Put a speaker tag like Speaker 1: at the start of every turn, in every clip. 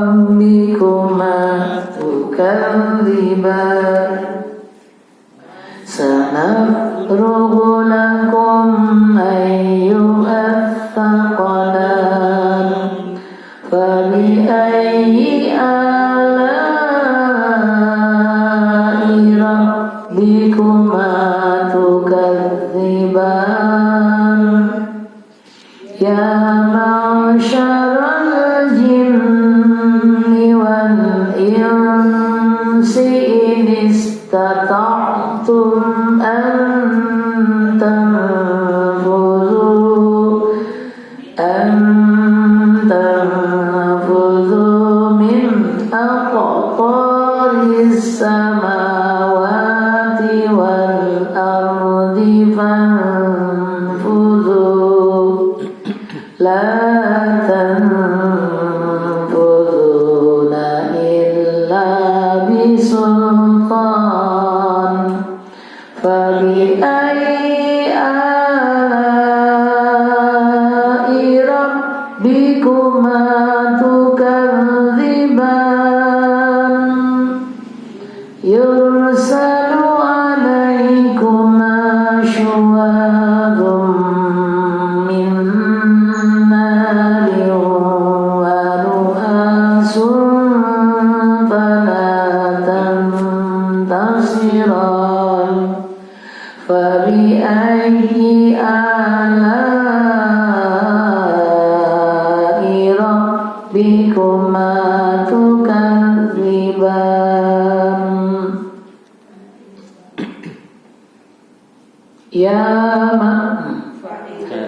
Speaker 1: ربكما تكذبان سنفرغ لكم أيها الثقلان فبأي آلاء ربكما تكذبان يا معشر الجن والإنس إن استطعتم أن تنفذوا من أقطار السماوات والأرض فانفذوا لا تنفذون إلا بسلطان فبأي آلاء ربكما تكذبان يرسل عليكما شواظ من نار ونحاس فلا تنتصران فبأي آلاء ربكما تكذبان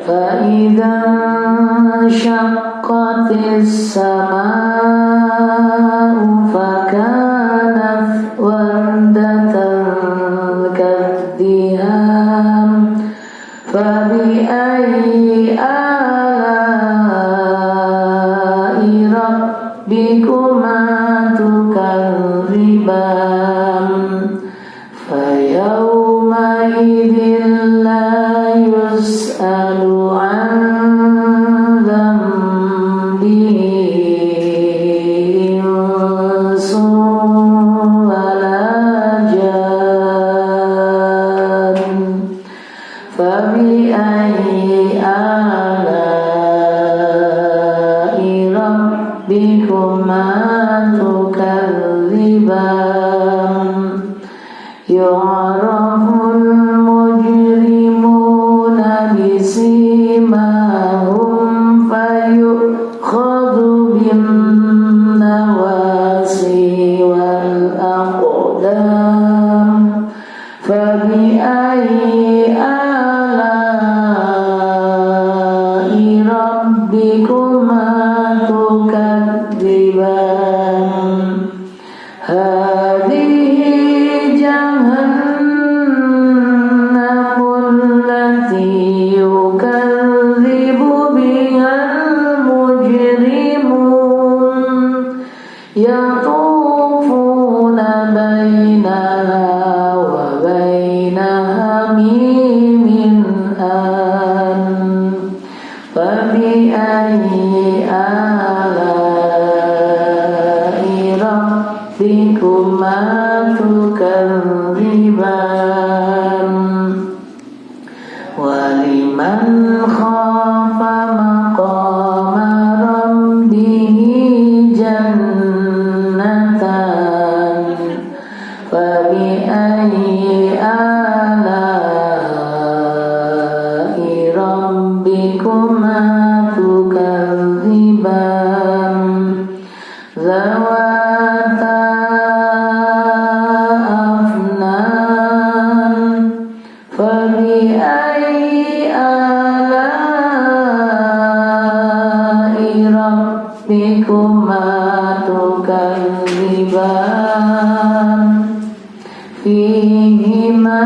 Speaker 1: فإذا انشقت السماء فكانت وردة كالدهان فبأي آلاء ربكما تكذبان فيومئذ لا يسأل عن ذنبه إنس ولا جان فبأي آلاء ربكما تكذبان يعرف المجرمون بسيماهم فيؤخذ بالنواصي والأقدام فبأي آلاء ربكما تكذبان هذه جهنم التي يكذب بها المجرمون يطوفون بينها وبين حميم آن فبأي آلاء ربكما تكذبان ولمن خاف مقام ربه جنتان فبأي آلاء ربكما تكذبان ذواتا أفنان فبأي آلاء ربكما تكذبان فيهما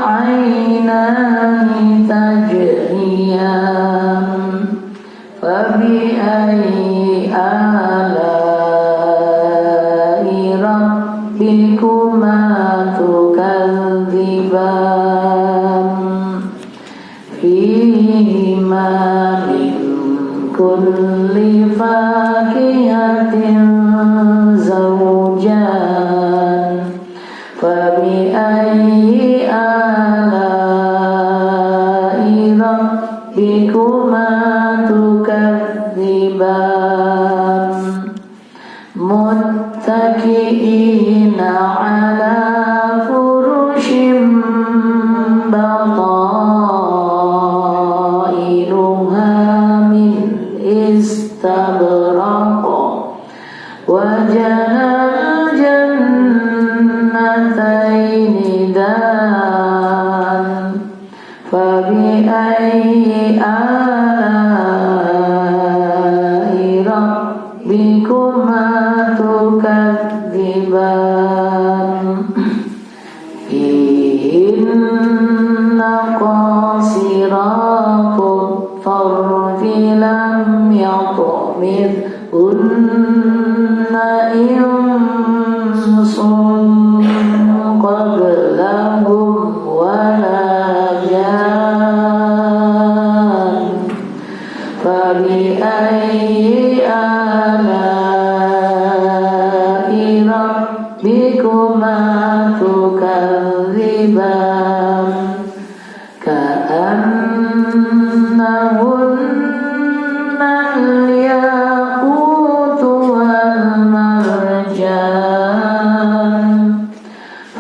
Speaker 1: عينان تجريان فبأي آلاء ربكما تكذبان فيهما من كل fakihatin zawjan fabi'ayyi ala'i rabbikuma tukadziban muttaki'ina ala furushin batainuha min istabraq wajanal jannataini dan fabi'ayyi ala'i rabbikuma tukadziban inna qasiratut tarfi lam yatmithunna insun qablahum wala jan fabi'ayyi ala'i rabbikuma tukadziban ka'annahunna al-yaqut wal marjan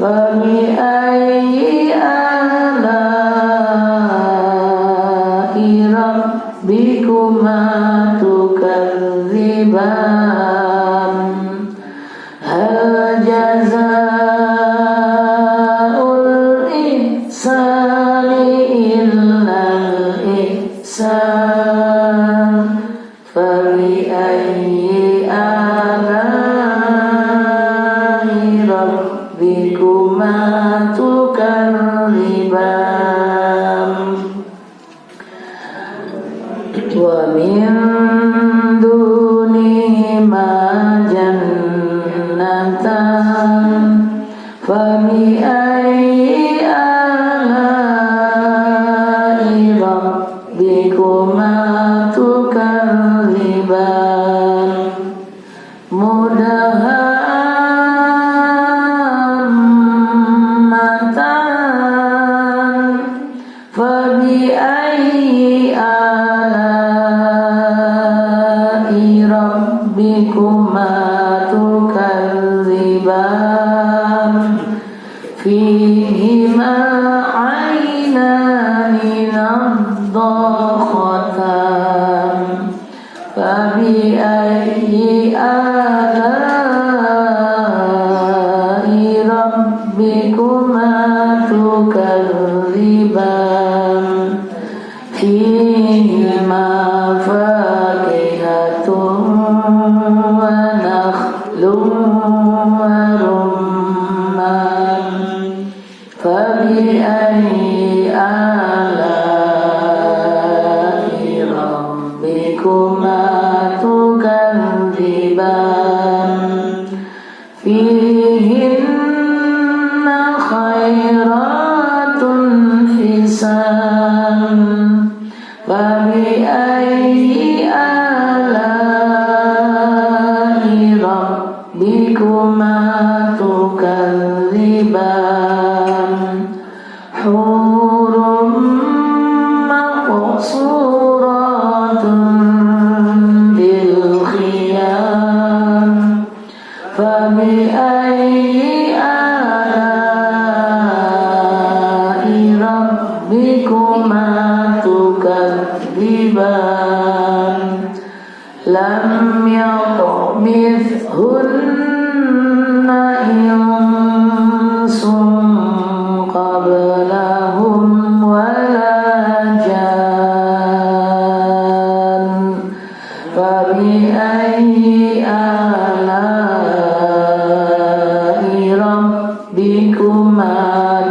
Speaker 1: fabi'ayyi ala'i rabbikuma tukadziban hal jazaa'ul ihsani illal ihsan fabi'ayyi ala'i rabbikuma tukadziban wa min dunihima jannatan fabi'ayyi ala'i rabbikuma tukadziban mudhammatan fabi'ayyi ala'i rabbikuma tukadziban fihima 'ainani nadhakhatan fabi'ayyi ala'i rabbikuma tukadziban fihima fakihatun wa nakhlun wa rumman fabi'ayyi ala'i rabbikuma tukadziban fihinna khairatun hisan fabi'ayyi ala'i rabbikuma tukadziban hurum maqsuratun bil khiyam fabi'ayyi ala'i rabbikuma tukadziban lam yatmithunna insun qablahum wala jan fabi'ayyi ala'i rabbikuma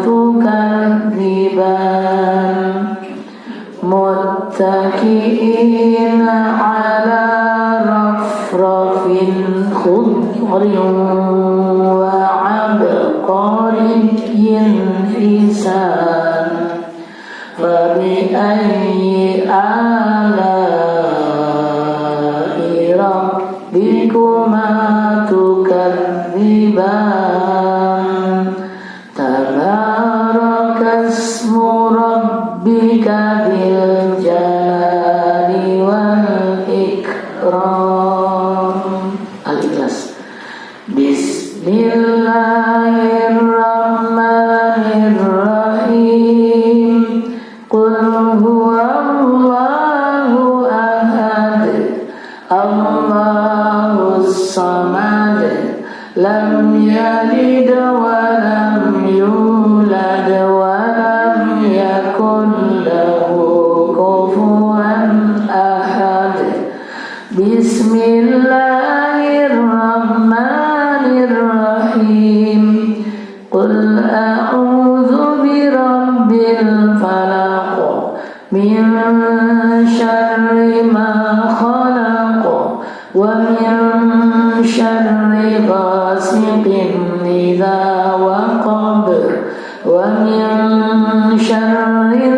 Speaker 1: tukadziban muttaki'ina ala rafrafin khudrin wa 'abqariyyin hisan fabi'ayyi ala'i الأكرام. Al-Ikhlas. Bismillahirrahmanirrahim. Qul huwallahu ahad, Allahus samad, lam yalid wa lam yulad wa lam yakun lahu kufuwan ahad. Bismillahirrahmanirrahim. Qul a'udzu birabbil falaq, min syarri ma khalaq, wa min syarri ghasiqin idza waqab, wa min syarri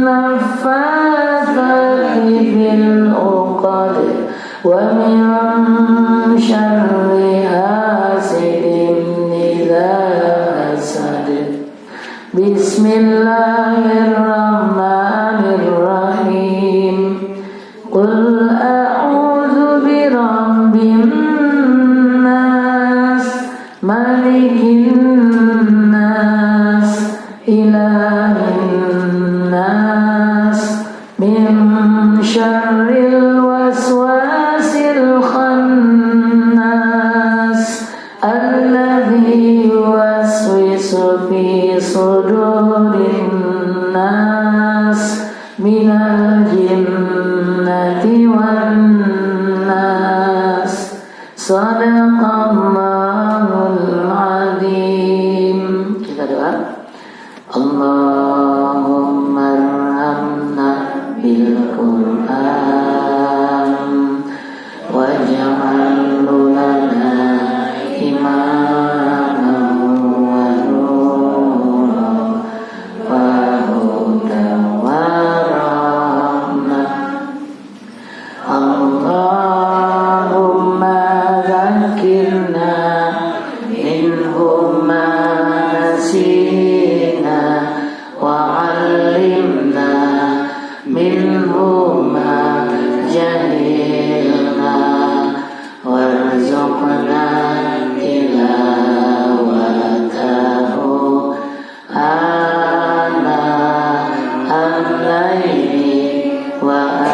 Speaker 1: naffatsati fil 'uqad, wa min syarri hasidin idza hasad. Bismillahirrahmanirrahim. Qul a'udzu birabbin nas, malikin nas, ilahin nas, min syarril waswasil khannas, alladzi yuwaswisu fi sudurin nas, minal jinnati wan nas. Sadaqallahul azim. Kita doa. Allahumma arhamna bil Qur'an waj'alhu lana imaman wa nuran wa hudan wa rahmah. Allahumma dzakirna minhum ma nasina wa 'allimna minhum ma jahilna warzuqna tilawatahu ana al-laili wa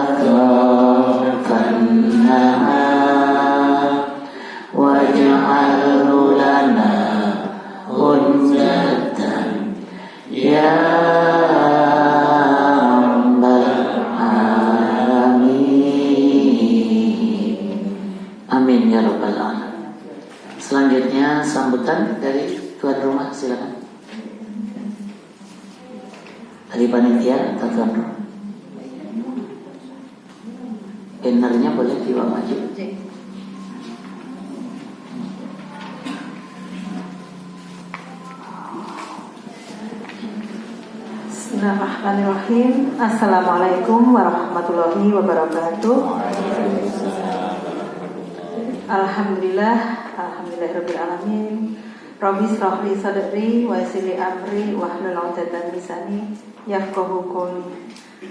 Speaker 1: atrafan nahar waj'alhu lana hujjatan ya rabbal alamin. Amin ya rabbal alamin. Selanjutnya sambutan dari tuan rumah, silakan. Dari panitia atau tuan rumah. Bannernya boleh dibawa maju.
Speaker 2: Bismillahirrahmanirrahim. Assalamualaikum warahmatullahi wabarakatuh. Alhamdulillahirabbil alamin. Rabbi shrah li sadri wa yassir li amri wahlul 'uqdatam min lisani yafqahu qawli.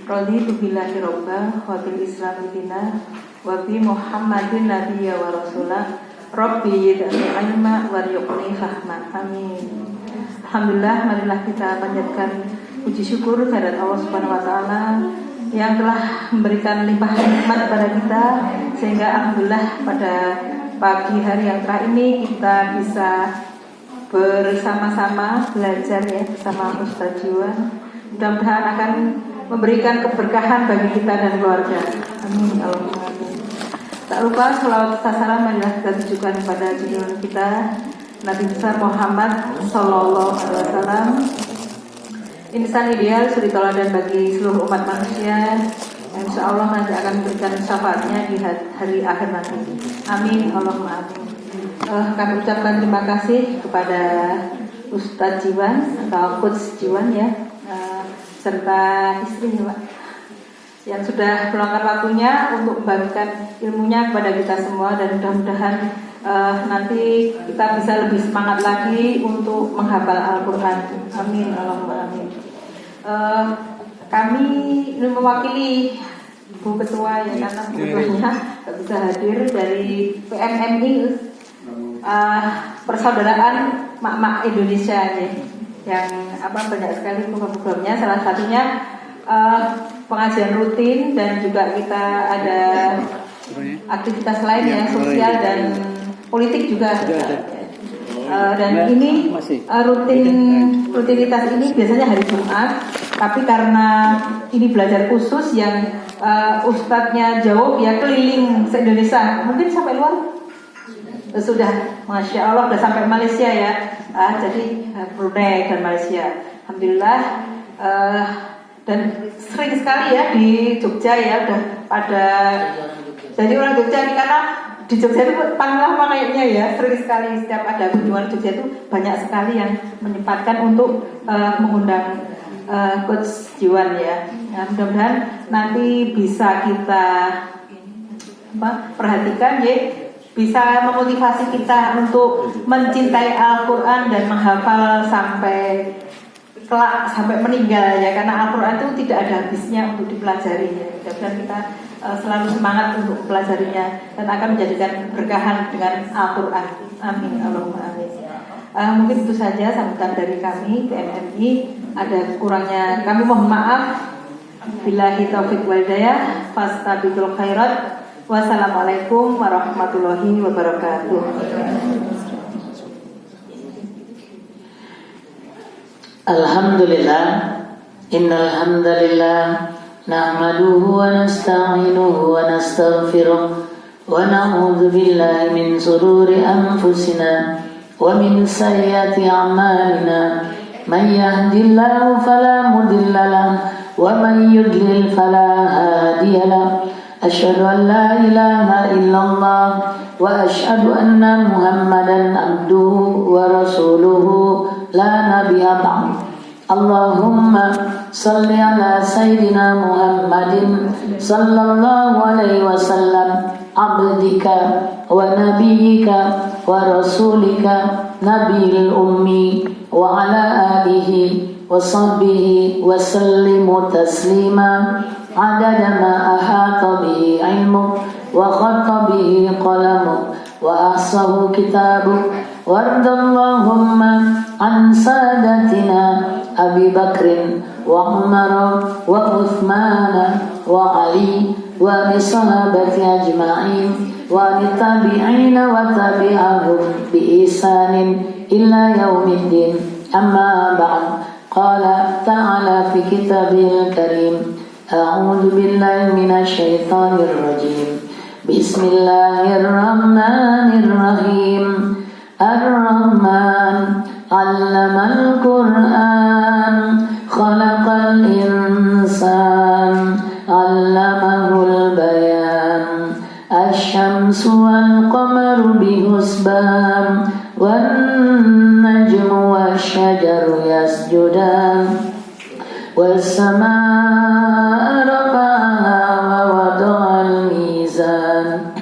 Speaker 2: Raditu billahi robba wa bil islami dina wa bi Muhammadin nabiyya wa rasulah. Rabbi yid'ani ilma warzuqni fahma. Amin. Alhamdulillah, marilah kita panjatkan puji syukur kehadirat Allah Subhanahu wa taala yang telah memberikan limpah nikmat kepada kita, sehingga alhamdulillah pada pagi hari yang cerah ini kita bisa bersama-sama belajar ya bersama Ustaz Jiwan. Mudah-mudahan akan memberikan keberkahan bagi kita dan keluarga. Amin. Allahumma amin. Tak lupa selawat salam marilah kita tujukan kepada junjungan kita Nabi besar Muhammad Sallallahu Alaihi Wasallam, insan ideal, suri teladan bagi seluruh umat manusia, yang insya Allah nanti akan memberikan syafaatnya di hari akhir nanti. Amin. Allahumma amin. Kami ucapkan terima kasih kepada Ustadz Jiwan atau Coach Jiwan ya, serta istrinya Pak, yang sudah meluangkan waktunya untuk membagikan ilmunya kepada kita semua, dan mudah-mudahan nanti kita bisa lebih semangat lagi untuk menghafal Al-Quran. Amin. Allahumma amin. Kami mewakili Bu Ketua ya, karena Bu Ketuanya nggak bisa hadir dari PMMI, Persaudaraan Mak-Mak Indonesia nih, yang banyak sekali program-programnya. Salah satunya pengajian rutin, dan juga kita ada aktivitas lain yang sosial dan politik juga. Dan ini rutinitas ini biasanya hari Jumat, tapi karena ini belajar khusus yang ustadznya jauh ya, keliling se-Indonesia, mungkin sampai luar sudah, Masya Allah, sudah sampai Malaysia ya. Jadi Brunei dan Malaysia, Alhamdulillah. Dan sering sekali ya di Jogja ya, udah pada jadi orang Jogja nih, karena di Jogja itu paling lama kayaknya ya, sering sekali setiap ada kunjungan Jogja itu banyak sekali yang menyempatkan untuk mengundang Coach Jiwan ya. Nah, mudah-mudahan nanti bisa kita perhatikan ya, bisa memotivasi kita untuk mencintai Al-Quran dan menghafal sampai kelak, sampai meninggal ya, karena Al-Quran itu tidak ada habisnya untuk dipelajari ya. Mudah-mudahan kita selalu semangat untuk mempelajarinya dan akan menjadikan keberkahan dengan Al-Quran. Amin, Allahumma amin. Mungkin itu saja sambutan dari kami PMMI. Ada kurangnya kami mohon maaf. Billahi taufiq wal hidayah, fastabiqul khairat. Wassalamualaikum warahmatullahi wabarakatuh.
Speaker 1: Alhamdulillah, innal hamdalillah nahmaduhu wa nasta'inuhu wa nastaghfiruh wa na'udzu billahi min shururi anfusina wa min sayyiati a'malina. Man yahdihillahu fala mudilla lahu wa man yudlil fala hadiya lahu. Asyhadu an la ilaha illallah wa asyhadu anna Muhammadan abduhu wa rasuluhu la nabiyya ba'd. Allahumma salli ala sayyidina Muhammadin sallallahu alaihi wasallam, abdika wa nabiyyika wa rasulika nabiyil ummi, wa ala alihi wa sahbihi wa sallimu taslima adada ma ahata bihi ilmu wa khatta bihi qalamu wa ahsahu kitabu. Wardallahumma an sadatina Abi Bakrin wa Umar wa Uthman wa Ali wa li sahabati ajma'in wa li tabi'ina wa tabi'ahum bi ihsanin illa yaumiddin. Amma ba'd. Qala ta'ala fi kitabil karim. A'udzu billahi minasy syaithanir rajim. Bismillahirrahmanirrahim. Ar-Rahman 'allamal Qur'an, khalaqal insan, 'allamahul bayan. Asy-syamsu wal qamaru bihusban, wan najmu wasy-syajaru yasjudan. Was-samaa'a rafa'aha wa wada'al mizan.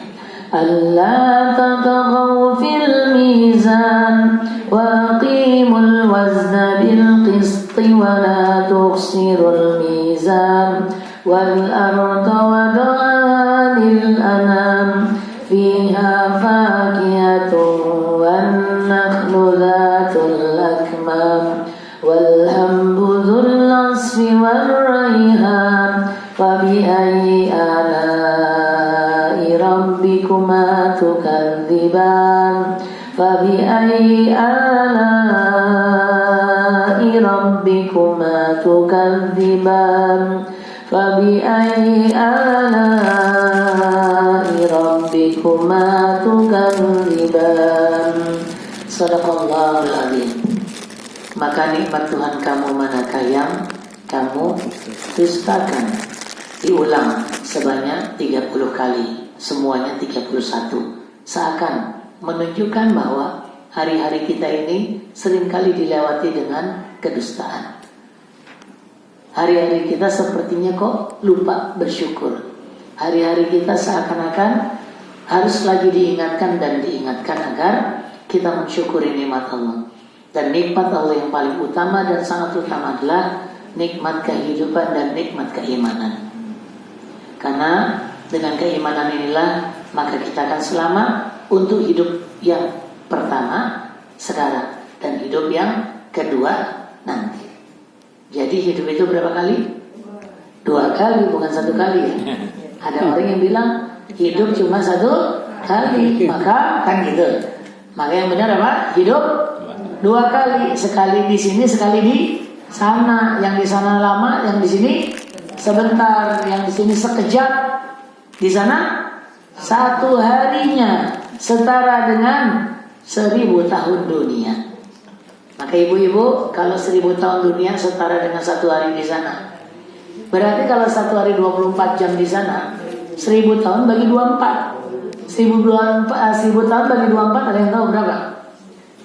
Speaker 1: Alla tataghaw fil mizan wa aqimul wazna bil qisti wa la tukhsirul mizan. Wal arda wada'aha lil anam, fiha fakihatun wan nakhlu dhatul akmam, wal hambu dhul asfi wal rayhan. Fabi'ayyi ala'i rabbikuma tukadziban. Fabi'ayyi ala'i rabbikuma tukadziban. Fabi'ayyi ala'i rabbikuma tukadziban. Shadaqallahul adzim. Maka nikmat Tuhan kamu manakah yang kamu dustakan? Diulang sebanyak 30 kali, semuanya 31. Seakan menunjukkan bahwa hari-hari kita ini seringkali dilewati dengan kedustaan. Hari-hari kita sepertinya kok lupa bersyukur. Hari-hari kita seakan-akan harus lagi diingatkan dan diingatkan agar kita mensyukuri nikmat Allah. Dan nikmat Allah yang paling utama dan sangat utama adalah nikmat kehidupan dan nikmat keimanan. Karena dengan keimanan inilah maka kita akan selamat untuk hidup yang pertama sekarang dan hidup yang kedua nanti. Jadi hidup itu berapa kali? 2 kali, bukan 1 kali ya. Ada orang yang bilang hidup cuma 1 kali, maka kan gitu. Maka yang benar apa? Hidup 2 kali, sekali di sini, sekali di sana. Yang di sana lama, yang di sini sebentar, yang di sini sekejap, di sana 1 harinya setara dengan 1000 tahun dunia. Maka ibu-ibu, kalau 1000 tahun dunia setara dengan 1 hari di sana, berarti kalau 1 hari 24 jam di sana, 1000 tahun bagi 24. 1000 tahun bagi 24 ada yang tahu berapa?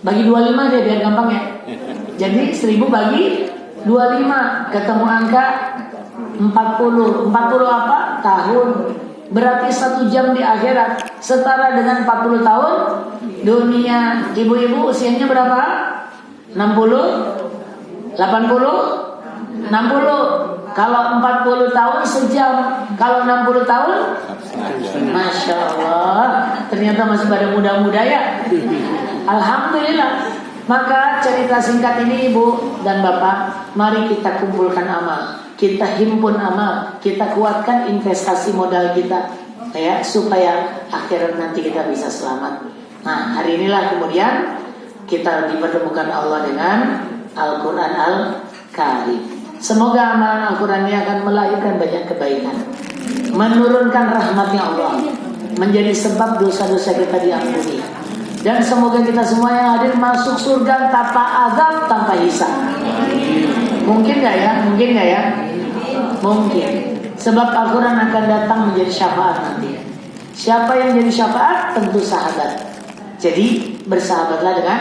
Speaker 1: Bagi 25 aja biar gampang ya. Jadi 1000 bagi 25 ketemu angka 40. 40 apa? Tahun. Berarti 1 jam di akhirat setara dengan 40 tahun dunia. Ibu-ibu usianya berapa? 60? 80? 60? Kalau 40 tahun sejam. Kalau 60 tahun, Masya Allah, ternyata masih pada muda-muda ya. Alhamdulillah. Maka cerita singkat ini ibu dan bapak, mari kita kumpulkan amal, kita himpun amal, kita kuatkan investasi modal kita, ya, supaya akhirat nanti kita bisa selamat. Nah, hari inilah kemudian kita dipertemukan Allah dengan Al-Quran Al-Karim. Semoga amalan Al-Quran ini akan melahirkan banyak kebaikan, menurunkan rahmatnya Allah, menjadi sebab dosa-dosa kita diampuni. Dan semoga kita semua yang hadir masuk surga tanpa azab, tanpa hisab. Mungkin gak ya? Mungkin gak ya? Mungkin. Sebab Al-Quran akan datang menjadi syafaat nanti. Siapa yang jadi syafaat? Tentu sahabat. Jadi bersahabatlah dengan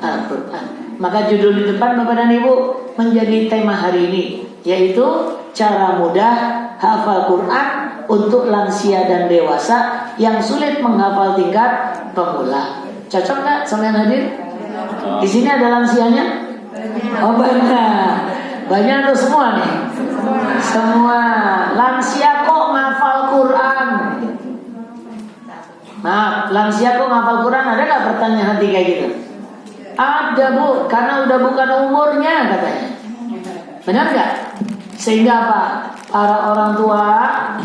Speaker 1: Al-Quran. Maka judul di depan Bapak dan Ibu menjadi tema hari ini, yaitu cara mudah hafal Quran untuk lansia dan dewasa yang sulit menghafal tingkat pemula. Cocok nggak sama yang hadir? Di sini ada lansianya? Oh banyak tuh semua nih. Semua lansia kok ngafal Quran? Maaf, lansia kok ngafal Quran? Ada nggak pertanyaan hati kayak gitu? Ada bu, karena udah bukan umurnya katanya. Benar nggak? Sehingga apa? Para orang tua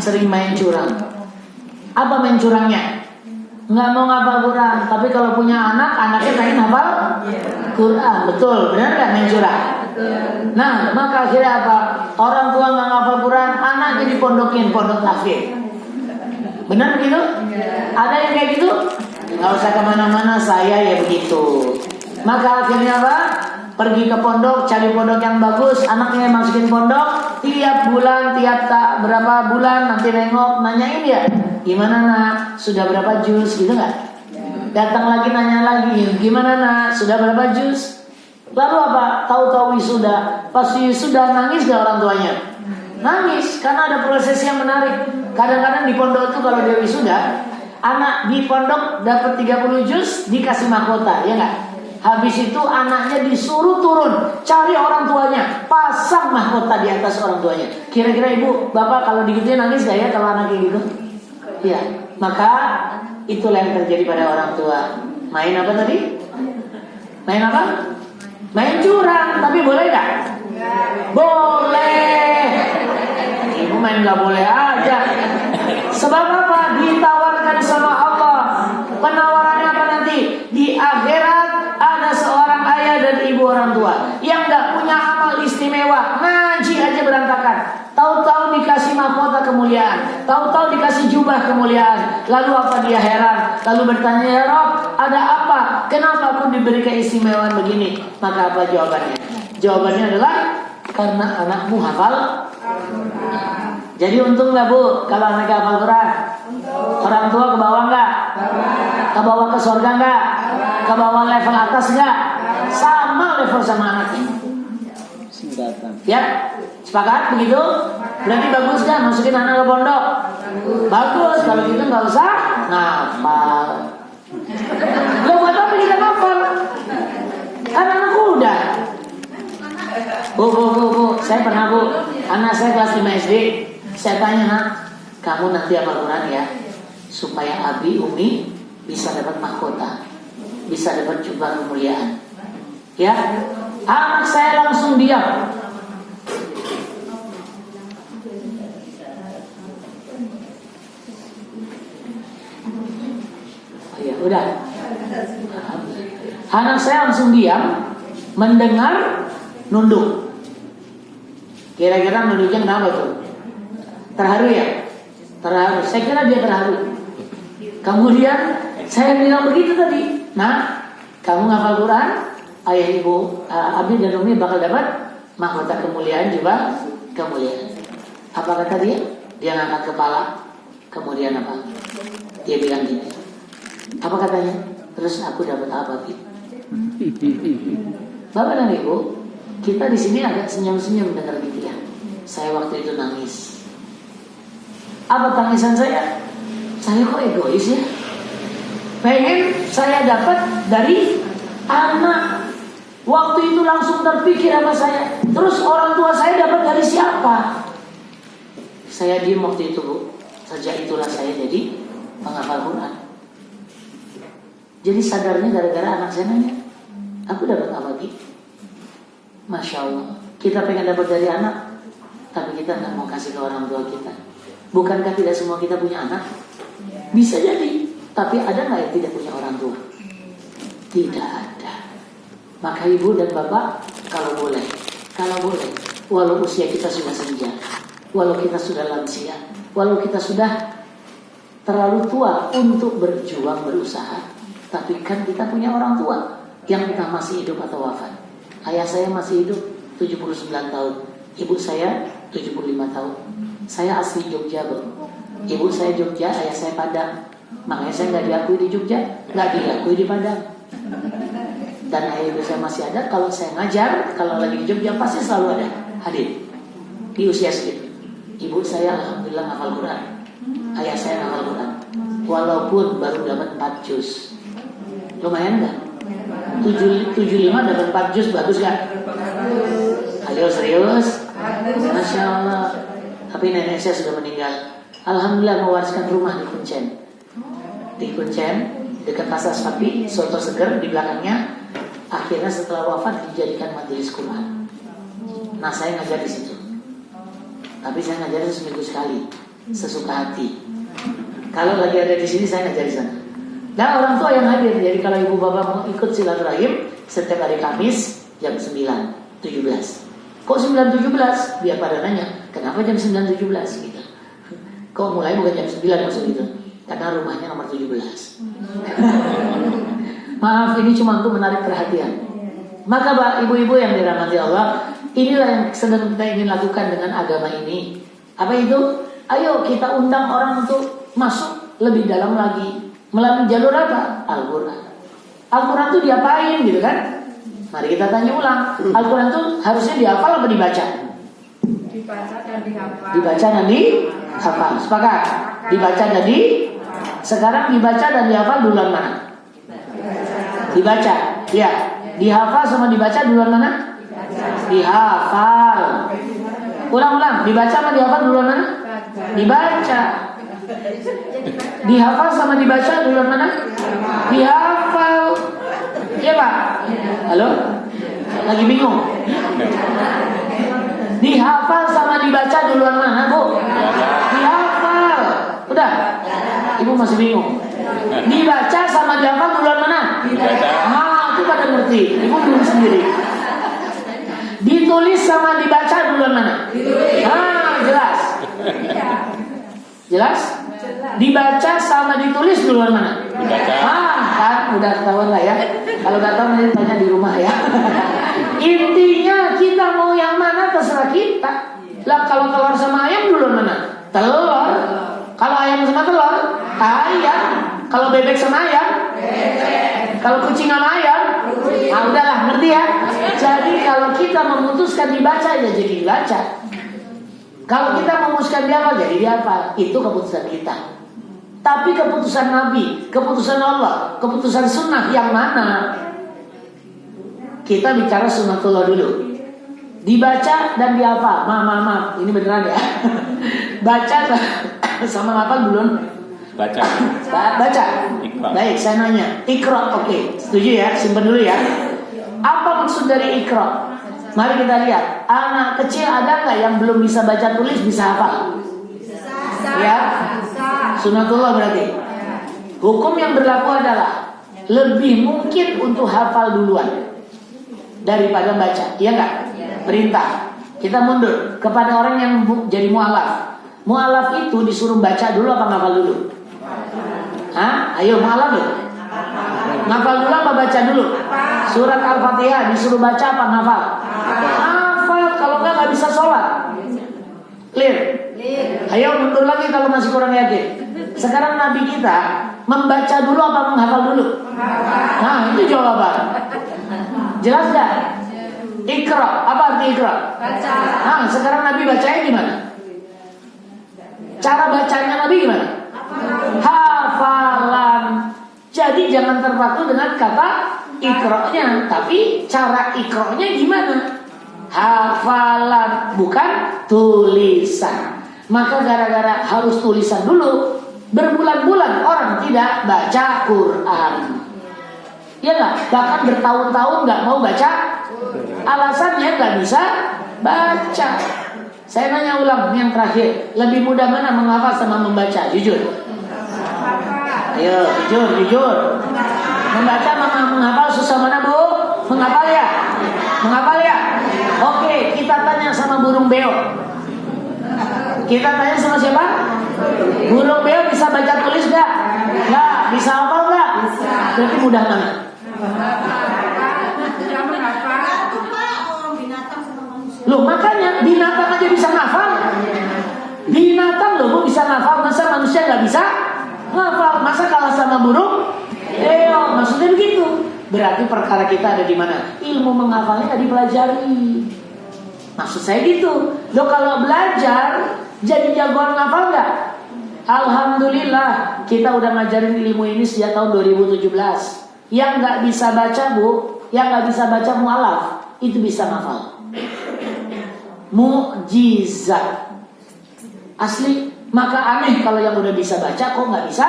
Speaker 1: sering main curang. Apa main curangnya? Nggak mau ngapal Quran, tapi kalau punya anak, anaknya pengen hafal Quran. Betul, benar nggak main curang? Nah, maka akhirnya apa? Orang tua nggak ngapal Quran, anaknya dipondokin, pondok tahfidz. Benar begitu? Ada yang kayak gitu? Nggak usah kemana-mana, saya ya begitu. Maka akhirnya apa? Pergi ke pondok, cari pondok yang bagus, anaknya masukin pondok, tiap bulan, berapa bulan nanti nengok, nanyain dia, gimana nak, sudah berapa juz, gitu nggak? Datang lagi nanya lagi, gimana nak, sudah berapa juz? Lalu apa? Tahu-tahu wisuda, pas wisuda nangis gak orang tuanya? Nangis, karena ada proses yang menarik. Kadang-kadang di pondok itu kalau dia wisuda, anak di pondok dapat 30 juz, dikasih mahkota, ya nggak? Habis itu anaknya disuruh turun, cari orang tuanya, pasang mahkota di atas orang tuanya. Kira-kira ibu, bapak kalau digituin nangis gak ya kalau anaknya gitu? Iya, maka itulah yang terjadi pada orang tua. Main apa tadi? Main apa? Main curang, tapi boleh gak? Boleh. Ibu main gak boleh aja. Sebab apa? Ditawarkan sama Allah. Penawarannya apa nanti? Di akhirat ada seorang ayah dan ibu orang tua yang gak punya amal istimewa, ngaji aja berantakan, tahu-tahu dikasih mahkota kemuliaan, tahu-tahu dikasih jubah kemuliaan. Lalu apa dia heran? Lalu bertanya, ya Rob, ada apa? Kenapa aku diberi keistimewaan begini? Maka apa jawabannya? Jawabannya adalah karena anakmu hafal. Jadi untung gak bu kalau anaknya hafal Quran? Orang tua ke bawah gak? Ke bawah ke surga gak? Ke bawah level atas gak? Sama level sama anaknya. Ya, sepakat begitu? Berarti bagus gak masukin anak ke pondok? Bagus, kalau gitu gak usah ngafal. Lo buat apa kita ngafal? Kan anakku udah. Bu, saya pernah bu, anak saya kelas 5 SD. Saya tanya, nak, kamu nanti hafal Quran ya, supaya Abi, Umi bisa dapat mahkota, bisa dapat jubah kemuliaan. Ya, anak saya langsung diam. Oh ya, udah. Anak saya langsung diam, mendengar, nunduk. Kira-kira nunduknya kenapa tuh? Terharu ya? Terharu. Saya kira dia terharu. Kemudian saya bilang begitu tadi. Nah, kamu ngafal Quran, ayah ibu Abi dan Umi bakal dapat mahkota kemuliaan juga kemuliaan. Apa kata dia? Dia ngangkat kepala. Kemudian apa? Dia bilang gini. Apa katanya? Terus aku dapat apa, Bi? Bapak dan Ibu, kita di sini agak senyum-senyum dengar gitu ya. Saya waktu itu nangis. Apa tangisan saya? Saya kok egois ya? Pengen saya dapat dari anak. Waktu itu langsung terpikir sama saya. Terus orang tua saya dapat dari siapa? Saya diam waktu itu, Bu. Sejak itulah saya jadi penghafal Quran. Jadi sadarnya gara-gara anak saya nanya, aku dapat apa, Bi? Masya Allah. Kita pengen dapat dari anak, tapi kita nggak mau kasih ke orang tua kita. Bukankah tidak semua kita punya anak? Bisa jadi. Tapi ada nggak yang tidak punya orang tua? Tidak ada. Maka ibu dan bapak, kalau boleh, walau usia kita sudah senja, walau kita sudah lansia, walau kita sudah terlalu tua untuk berjuang berusaha, tapi kan kita punya orang tua yang entah masih hidup atau wafat. Ayah saya masih hidup 79 tahun, ibu saya 75 tahun. Saya asli Jogja, Bu. Ibu saya Jogja, ayah saya Padang. Makanya saya nggak diakui di Jogja, nggak diakui di Padang. Dan ayah ibu saya masih ada. Kalau saya ngajar, kalau lagi di Jogja pasti selalu ada hadir di usia segitu. Ibu saya alhamdulillah hafal Quran, ayah saya hafal Quran, walaupun baru dapat 4 juz. Lumayan nggak? 75 dapat 4 juz, bagus nggak? Ayo serius, Masya Allah. Tapi nenek saya sudah meninggal. Alhamdulillah mewariskan rumah di Kuncen. Di Kuncen, dekat pasar sapi, soto seger di belakangnya. Akhirnya setelah wafat dijadikan majelis Quran. Nah, saya ngajar di situ. Tapi saya ngajar seminggu sekali, sesuka hati. Kalau lagi ada di sini, saya ngajar di sana. Dan orang tua yang hadir. Jadi kalau ibu bapak mau ikut silaturahim setiap hari Kamis jam 9.17. Kok 9.17? Biar pada nanya, kenapa jam 9.17 gitu. Kok mulai bukan jam 9 maksud gitu. Karena rumahnya nomor 17. Maaf, ini cuma untuk menarik perhatian. Maka Pak, ibu-ibu yang dirahmati Allah, inilah yang sedang kita ingin lakukan dengan agama ini. Apa itu? Ayo kita undang orang untuk masuk lebih dalam lagi. Melalui jalur apa? Al-Quran. Al-Quran itu diapain gitu kan? Mari kita tanya ulang. Al-Quran itu harusnya dihafal apa dibaca?
Speaker 2: Dibaca dan dihafal.
Speaker 1: Dibaca dan dihafal. Sepakat? Dibaca dan sekarang dibaca dan dihafal duluan mana? Dibaca. Ya. Dihafal sama dibaca duluan mana? Dihafal. Ulang-ulang. Dibaca sama dihafal duluan mana? Dibaca. Dihafal sama dibaca duluan mana? Dihafal. Iya Pak? Halo? Lagi bingung? Dihafal sama dibaca duluan mana, Bu? Dihafal. Udah? Ibu masih bingung? Dibaca sama dihafal duluan mana?
Speaker 3: Dibaca.
Speaker 1: Itu pada ngerti. Ibu nulis sendiri. Ditulis sama dibaca duluan mana? Jelas. Jelas? Dibaca sama ditulis duluan mana?
Speaker 3: Dibaca.
Speaker 1: Kan udah ketahuan lah ya. Kalau nggak tahu nanti tanya di rumah ya. Intinya kita mau yang mana terserah kita. Lah kalau telur sama ayam duluan mana? Telur. Kalau ayam sama telur, ayam. Kalau bebek sama ayam, bebek. Kalau kucing sama ayam, udahlah ngerti ya. Jadi kalau kita memutuskan dibaca ya jadi dibaca. Kalau kita memutuskan dihafal jadi dihafal. Itu keputusan kita. Tapi keputusan Nabi, keputusan Allah, keputusan sunnah yang mana? Kita bicara sunnatullah dulu. Dibaca dan dihafal. Maaf, ini beneran ya. Baca Sama hafal belum?
Speaker 3: Baca.
Speaker 1: Baca.
Speaker 3: Iqra.
Speaker 1: Baik, saya nanya. Iqra, oke. Setuju ya? Simpan dulu ya. Apa maksud dari Iqra? Mari kita lihat. Anak kecil ada nggak yang belum bisa baca tulis bisa hafal? Ya. Sunatullah berarti. Hukum yang berlaku adalah lebih mungkin untuk hafal duluan daripada baca. Iya nggak? Perintah. Kita mundur kepada orang yang jadi mu'alaf. Mu'alaf itu disuruh baca dulu apa ngafal dulu? Hah? Ayo mu'alaf dulu. Ngafal dulu apa baca dulu? Surat Al-Fatihah disuruh baca apa ngafal? Ngafal, kalau nggak bisa sholat. Clear? Ayo mundur lagi kalau masih kurang yakin. Sekarang Nabi kita membaca dulu apa menghafal dulu? Nah, itu jawaban. Jelas gak? Iqra, apa arti Iqra?
Speaker 2: Baca.
Speaker 1: Nah, sekarang Nabi bacanya gimana? Cara bacanya Nabi gimana? Hafalan. Jadi jangan terpaku dengan kata Iqra-nya, tapi cara Iqra-nya gimana? Hafalan, bukan tulisan. Maka gara-gara harus tulisan dulu, berbulan-bulan orang tidak baca Quran. Ya nggak? Bahkan bertahun-tahun nggak mau baca. Alasannya nggak bisa baca. Saya nanya ulang yang terakhir, lebih mudah mana menghafal sama membaca? Jujur. Ayo, jujur. Membaca sama menghafal susah mana, Bu? Menghafal ya? Menghafal ya? Oke, kita tanya sama burung beo. Kita tanya sama siapa? Burung beo bisa baca tulis nggak? Nggak. Bisa hafal nggak? Berarti mudah mana? Loh, makanya binatang aja bisa ngafal. Binatang loh Bu bisa ngafal, masa manusia nggak bisa ngafal? Masa kalah sama burung? Maksudnya begitu. Berarti perkara kita ada di mana? Ilmu menghafalnya nggak dipelajari. Maksud saya gitu. Loh, kalau belajar jadi jagoan ngafal nggak? Alhamdulillah kita udah ngajarin ilmu ini sejak tahun 2017. Yang nggak bisa baca Bu, yang nggak bisa baca mu'alaf itu bisa ngafal. Mukjizat asli. Maka aneh kalau yang udah bisa baca kok nggak bisa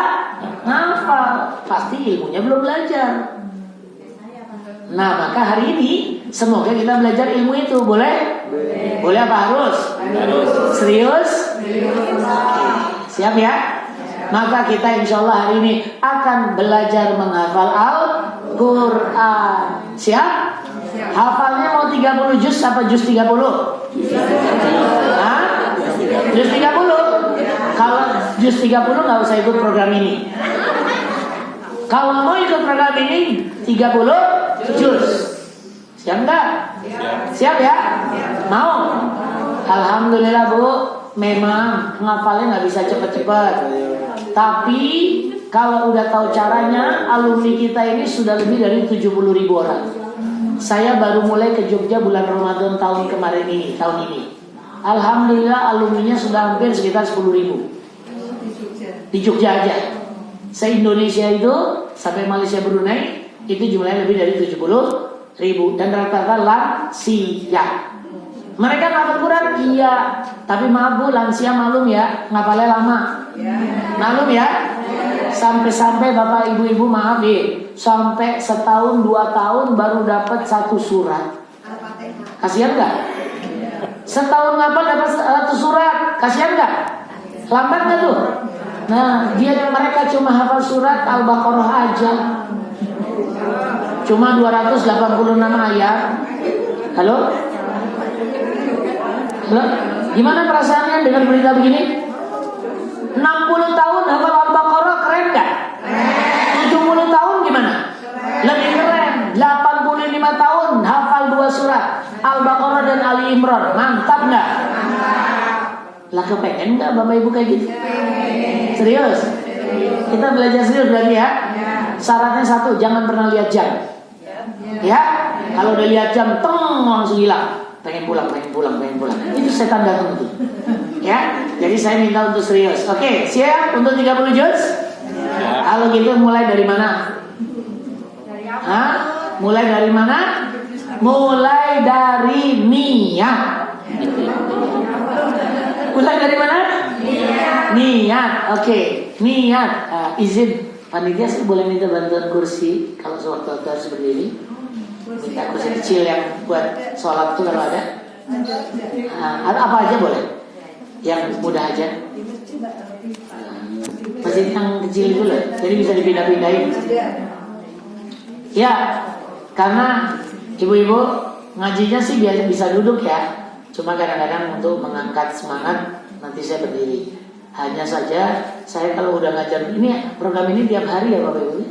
Speaker 1: ngafal. Pasti ilmunya belum belajar. Nah, maka hari ini semoga kita belajar ilmu itu. Boleh? Boleh apa harus? Serius? Siap ya? Maka kita insya Allah hari ini akan belajar menghafal Al-Quran. Siap? Hafalnya mau 30 juz apa juz 30? Hah? Juz 30? Kalau juz 30 nggak usah ikut program ini. Kalau mau ikut program ini 30 juz. Siap nggak? Siap ya? Mau? Alhamdulillah Bu. Memang ngafalnya nggak bisa cepet-cepet. Tapi kalau udah tahu caranya, alumni kita ini sudah lebih dari 70.000 orang. Saya baru mulai ke Jogja bulan Ramadan tahun ini. Alhamdulillah alumninya sudah hampir sekitar 10.000 di Jogja aja. Se-Indonesia itu sampai Malaysia Brunei itu jumlahnya lebih dari 70.000 dan rata-rata lansia. Mereka ngapal Quran? Iya. Tapi maaf Bu, lansia malum ya, ngapalnya lama. Malum ya. Sampai-sampai bapak ibu-ibu maaf deh, sampai setahun 2 tahun baru dapat 1 surat. Kasihan nggak? Setahun ngapal dapat 1 surat, kasihan nggak? Lambat nggak tuh? Nah, mereka cuma hafal surat Al-Baqarah aja. Cuma 286 ayat. Halo? Gimana perasaannya dengan berita begini? 60 tahun hafal Al-Baqarah, keren gak? 70 tahun gimana? Lebih keren. 85 tahun hafal 2 surat Al-Baqarah dan Ali Imran, mantap gak? Lah kepengen gak Bapak Ibu kayak gitu? Serius? Kita belajar serius berarti ya. Syaratnya 1, jangan pernah lihat jam. Ya, kalau udah lihat jam, langsung hilang. Pengen pulang. Itu setan datang tuh. Ya, jadi saya minta untuk serius. Oke, siap untuk 30 juz? Kalau gitu mulai dari mana? Hah? Mulai dari mana? Mulai dari niat. Mulai dari mana? Niat, oke. Niat. Izin panitia sih boleh minta bantuan kursi kalau sewaktu-waktu harus berdiri. Minta kursi kecil yang buat sholat tuh kalau ada. Apa aja boleh. Yang mudah aja. Masjid yang kecil itu loh, jadi bisa dipindah-pindahin. Ya, karena ibu-ibu ngajinya sih biasa bisa duduk ya. Cuma kadang-kadang untuk mengangkat semangat nanti saya berdiri. Hanya saja saya kalau udah ngajar ini program ini tiap hari ya Bapak Ibu.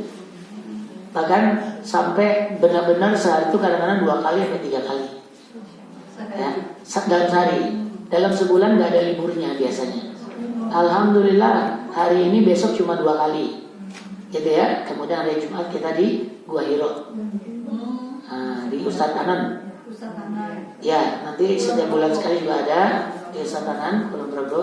Speaker 1: Bahkan sampai benar-benar sehari itu kadang-kadang 2 kali sampai 3 kali. Ya, dalam sehari. Dalam sebulan nggak ada liburnya biasanya. Alhamdulillah hari ini besok cuma 2 kali, gitu ya. Kemudian hari Jumat kita di Gua Hiro, di Ustadz Anan. Ya, nanti setiap bulan sekali juga ada di Ustadz Anan, Kulon Progo.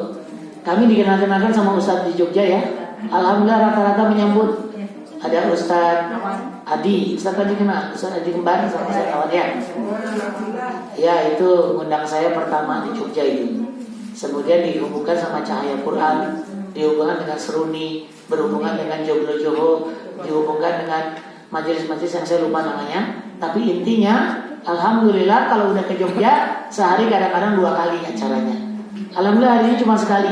Speaker 1: Kami dikenal-kenalkan sama Ustadz di Jogja ya. Alhamdulillah rata-rata menyambut. Ada Ustadz Adi, Ustadz Adi kenal, Ustadz Adi Kembar sama Ustadz Awan ya. Ya itu ngundang saya pertama di Jogja itu. Kemudian dihubungkan sama Cahaya Quran, dihubungkan dengan Seruni, berhubungan dengan Joglo Joho, dihubungkan dengan majelis-majelis yang saya lupa namanya. Tapi intinya, alhamdulillah kalau udah ke Jogja sehari kadang-kadang 2 kali acaranya. Alhamdulillah hari ini cuma sekali.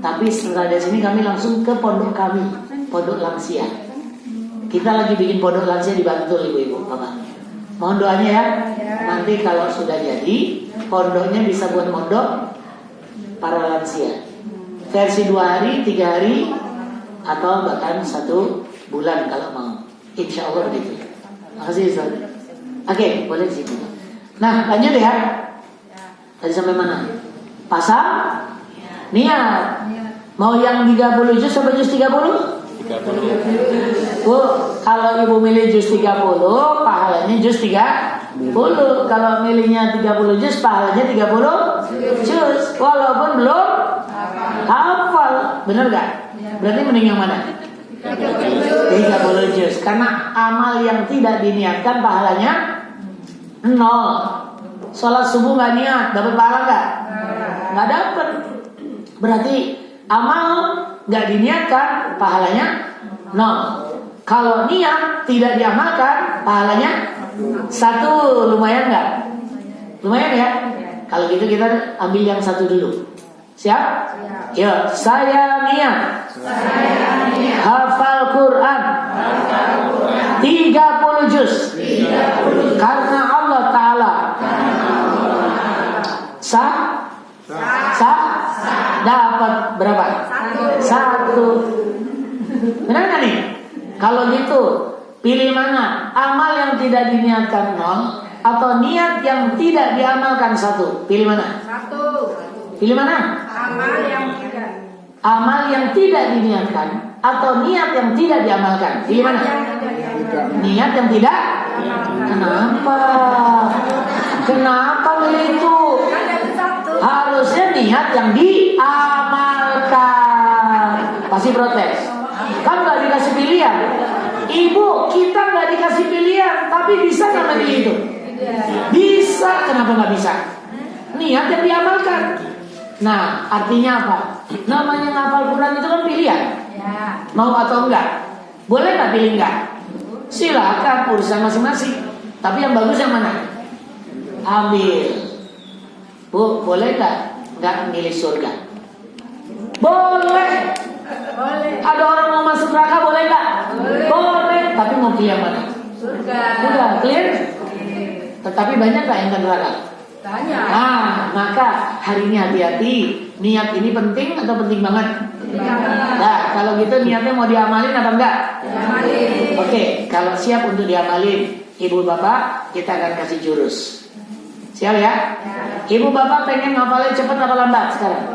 Speaker 1: Tapi setelah dari sini kami langsung ke pondok kami, pondok lansia. Kita lagi bikin pondok lansia di Bantul ibu-ibu, Bapak. Mohon doanya ya. Nanti kalau sudah jadi, pondoknya bisa buat pondok para lansia. Versi 2 hari, 3 hari, atau bahkan 1 bulan kalau mau. Insya Allah begitu. Makasih Ustaz. Oke, boleh di sini. Nah, lanjut ya. Tadi sampai mana? Pasang niat. Mau yang 30 juz sampai juz 30? 30. Bu, kalau ibu milih juz 30, pahalanya juz 30. Kalau milihnya 30 juz, pahalanya 30 juz. Walaupun belum hafal. Benar gak? Berarti mending yang mana? 30 juz. Karena amal yang tidak diniatkan pahalanya 0. Sholat subuh gak niat, dapat pahala gak? Gak dapat. Berarti amal gak diniatkan pahalanya 0. Kalau niat tidak diamalkan pahalanya 1. Lumayan gak? Lumayan ya? Kalau gitu kita ambil yang 1 dulu. Siap? Ya, saya niat hafal Quran 30 juz karena Allah Ta'ala. Sah? Dapat berapa? 1. Benar gak nih? Kalau gitu pilih mana? Amal yang tidak diniatkan 0 atau niat yang tidak diamalkan 1? Pilih mana? 1. Pilih mana? Amal yang tidak diniatkan atau niat yang tidak diamalkan. Pilih mana? Niat yang tidak. Kenapa milih itu? Harusnya niat yang diamalkan. Pasti protes. Kan nggak dikasih pilihan. Ibu, kita nggak dikasih pilihan, tapi bisa nggak milih itu? Bisa. Kenapa nggak bisa? Niat yang diamalkan. Nah, artinya apa? Namanya ngapal Quran itu kan pilihan. Mau atau enggak? Boleh nggak pilih enggak? Silakan, urusan masing-masing. Tapi yang bagus yang mana? Ambil. Bu, boleh nggak milih surga? Boleh. Ada orang mau masuk neraka, boleh nggak? Boleh. Tapi mau pilih yang mana? Surga. Sudah clear? Tetapi banyak nggak yang ke neraka? Banyak. Nah, maka hari ini hati-hati. Niat ini penting atau penting banget? Nah, kalau gitu niatnya mau diamalin apa enggak? Diamalin. Oke, kalau siap untuk diamalin, ibu bapak kita akan kasih jurus. Siap ya? Ibu bapak pengen ngapalin cepat apa lambat sekarang?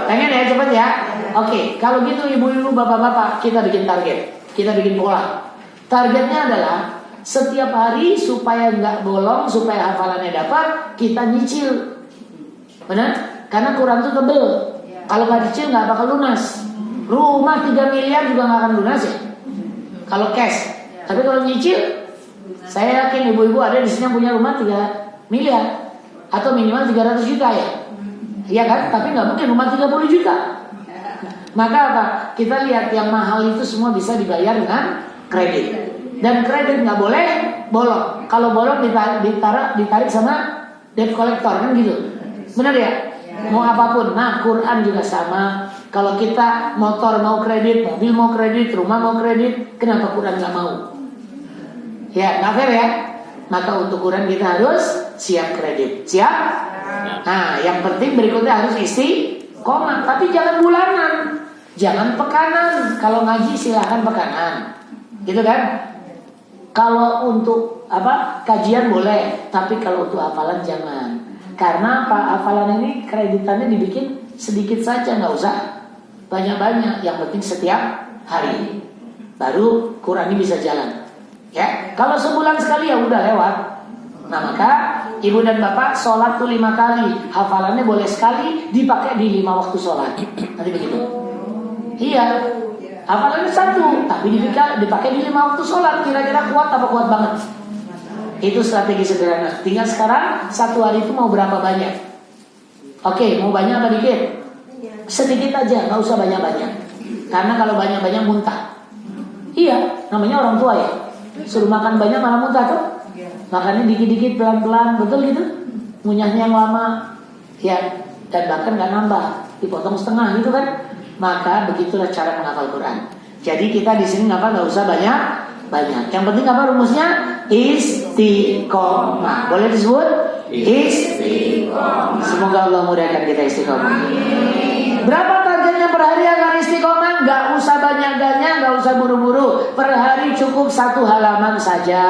Speaker 1: Pengen ya cepat ya? Oke, kalau gitu ibu-ibu bapak-bapak kita bikin target, kita bikin pola. Targetnya adalah setiap hari supaya nggak bolong, supaya hafalannya dapat, kita nyicil. Benar? Karena Quran itu tebel. Kalau nggak dicil nggak bakal lunas. Rumah 3 miliar juga nggak akan lunas ya. Kalau cash. Tapi kalau nyicil, saya yakin ibu-ibu ada di sini yang punya rumah 3 miliar atau minimal 300 juta ya. Iya kan? Tapi nggak mungkin rumah 30 juta. Maka apa? Kita lihat yang mahal itu semua bisa dibayar dengan kredit. Dan kredit nggak boleh bolong. Kalau bolong ditarik sama debt collector kan gitu. Benar ya? Mau apapun. Nah, Quran juga sama. Kalau kita motor mau kredit, mobil mau kredit, rumah mau kredit, kenapa Quran nggak mau? Ya, nggak fair ya. Maka untuk Quran kita harus siap kredit. Siap? Nah, yang penting berikutnya harus istiqomah. Tapi jangan bulanan, jangan pekanan. Kalau ngaji silahkan pekanan, gitu kan? Kalau untuk kajian boleh, tapi kalau untuk hafalan jangan. Karena hafalan ini kreditannya dibikin sedikit saja, nggak usah banyak-banyak. Yang penting setiap hari, baru Quran ini bisa jalan. Ya, kalau sebulan sekali ya udah lewat. Nah, maka ibu dan bapak sholat tuh 5 kali, hafalannya boleh sekali dipakai di 5 waktu sholat. Nanti begitu. Iya, hafalannya 1, tapi dipakai di 5 waktu sholat. Kira-kira kuat apa kuat banget? Itu strategi sederhana. Tinggal sekarang 1 hari itu mau berapa banyak? Oke, mau banyak apa dikit? Sedikit aja, nggak usah banyak-banyak. Karena kalau banyak-banyak muntah. Iya, namanya orang tua ya. Suruh makan banyak malah muntah tuh. Makannya dikit-dikit pelan-pelan, betul gitu. Ngunyahnya yang lama, ya, dan bahkan nggak nambah, dipotong setengah gitu kan. Maka begitulah cara menghafal Quran. Jadi kita di sini nggak usah banyak. Yang penting apa rumusnya? Istiqomah. Boleh disebut? Istiqomah. Semoga Allah mudahkan kita istiqomah. Berapa targetnya per hari agar istiqomah? Gak usah banyak-banyak, gak usah buru-buru. Per hari cukup 1 halaman saja.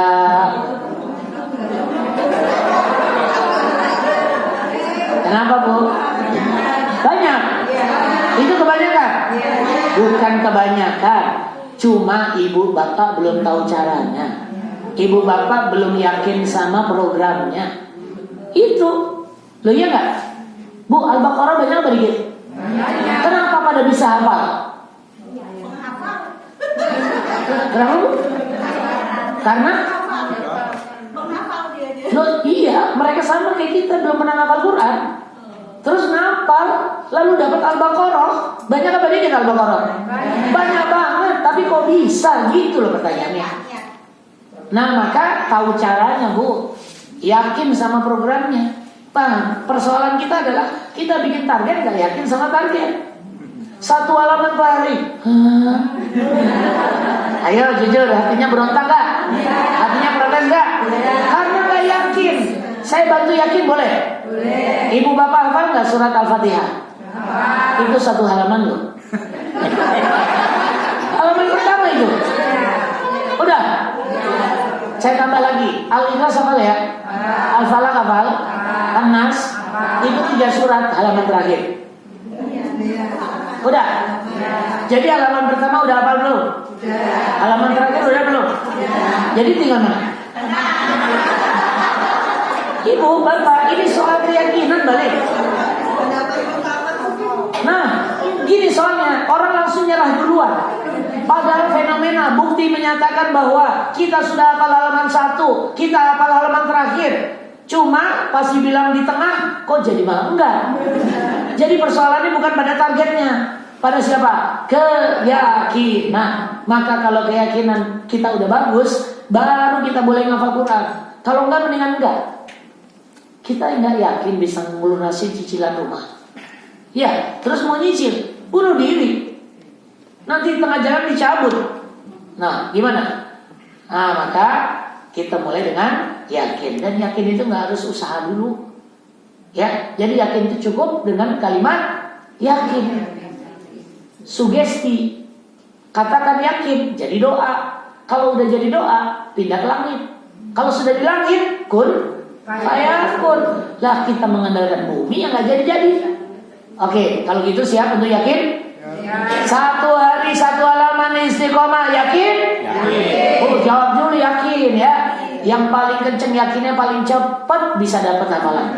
Speaker 1: Kenapa, Bu? Banyak. Itu kebanyakan? Bukan kebanyakan. Cuma ibu bapak belum tahu caranya. Ibu bapak belum yakin sama programnya. Itu. Loh iya gak? Bu, Al-Baqarah banyak apa dikit? Kenapa pada bisa hafal? Kenapa, Bu? Karena loh, iya, mereka sama kayak kita, belum pernah hafal Quran. Terus ngapal, lalu dapat Al-Baqarah. Banyak apa dikit Al-Baqarah? Banyak banget, tapi kok bisa? Gitu loh pertanyaannya. Nah, maka tahu caranya, Bu. Yakin sama programnya. Persoalan kita adalah kita bikin target gak yakin sama target. 1 halaman per hari. Ayo jujur, hatinya berontak gak? Hatinya protes gak? Karena gak yakin. Saya bantu yakin boleh? Boleh. Ibu bapak hafal gak surat Al-Fatihah? Itu 1 halaman loh. Halaman pertama itu. Udah. Saya tambah lagi. Al-Ikhlas hafal ya? Al-Falaq hafal? An-Nas? Itu 3 surat halaman terakhir. Udah. Jadi halaman pertama udah hafal belum? Halaman terakhir udah belum? Jadi tinggal mana? Ibu, bapak, ini soal keyakinan balik. Nah, gini soalnya orang langsung nyerah duluan. Padahal fenomena bukti menyatakan bahwa kita sudah hafal halaman 1, kita hafal halaman terakhir. Cuma pas dibilang di tengah, kok jadi malah enggak. Jadi persoalannya bukan pada targetnya, pada siapa? Keyakinan. Maka kalau keyakinan kita udah bagus, baru kita boleh ngafal Quran. Kalau enggak, mendingan enggak. Kita enggak yakin bisa melunasi cicilan rumah. Ya, terus mau nyicil, bunuh diri. Nanti tengah jalan dicabut. Nah, gimana? Nah, maka kita mulai dengan yakin. Dan yakin itu gak harus usaha dulu. Ya, jadi yakin itu cukup dengan kalimat yakin. Sugesti. Katakan yakin, jadi doa. Kalau udah jadi doa, pindah ke langit. Kalau sudah di langit, kun fayakun. Lah kita mengandalkan bumi yang gak jadi-jadi. Oke, kalau gitu siap untuk yakin? 1 hari 1 halaman istiqomah, yakin? Oh, jawab dulu yakin ya. Yang paling kenceng yakinnya paling cepat bisa dapat hafalan.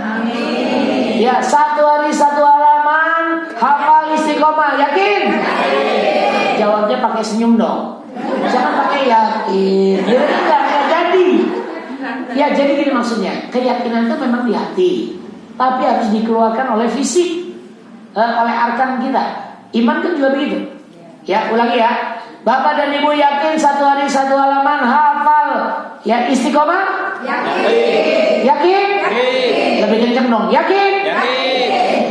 Speaker 1: Ya, 1 hari 1 halaman hafal istiqomah, yakin? Jawabnya pakai senyum dong. Jangan pakai yakin. Jadi enggak jadi. Ya, jadi gini maksudnya. Keyakinan itu memang di hati, tapi harus dikeluarkan oleh fisik, oleh arkan kita. Iman kan juga begitu. Ya, ulangi ya. Bapak dan Ibu yakin satu hari satu halaman hafal? Ya, istiqomah? Yakin. Yakin? Lebih kenceng dong. Yakin?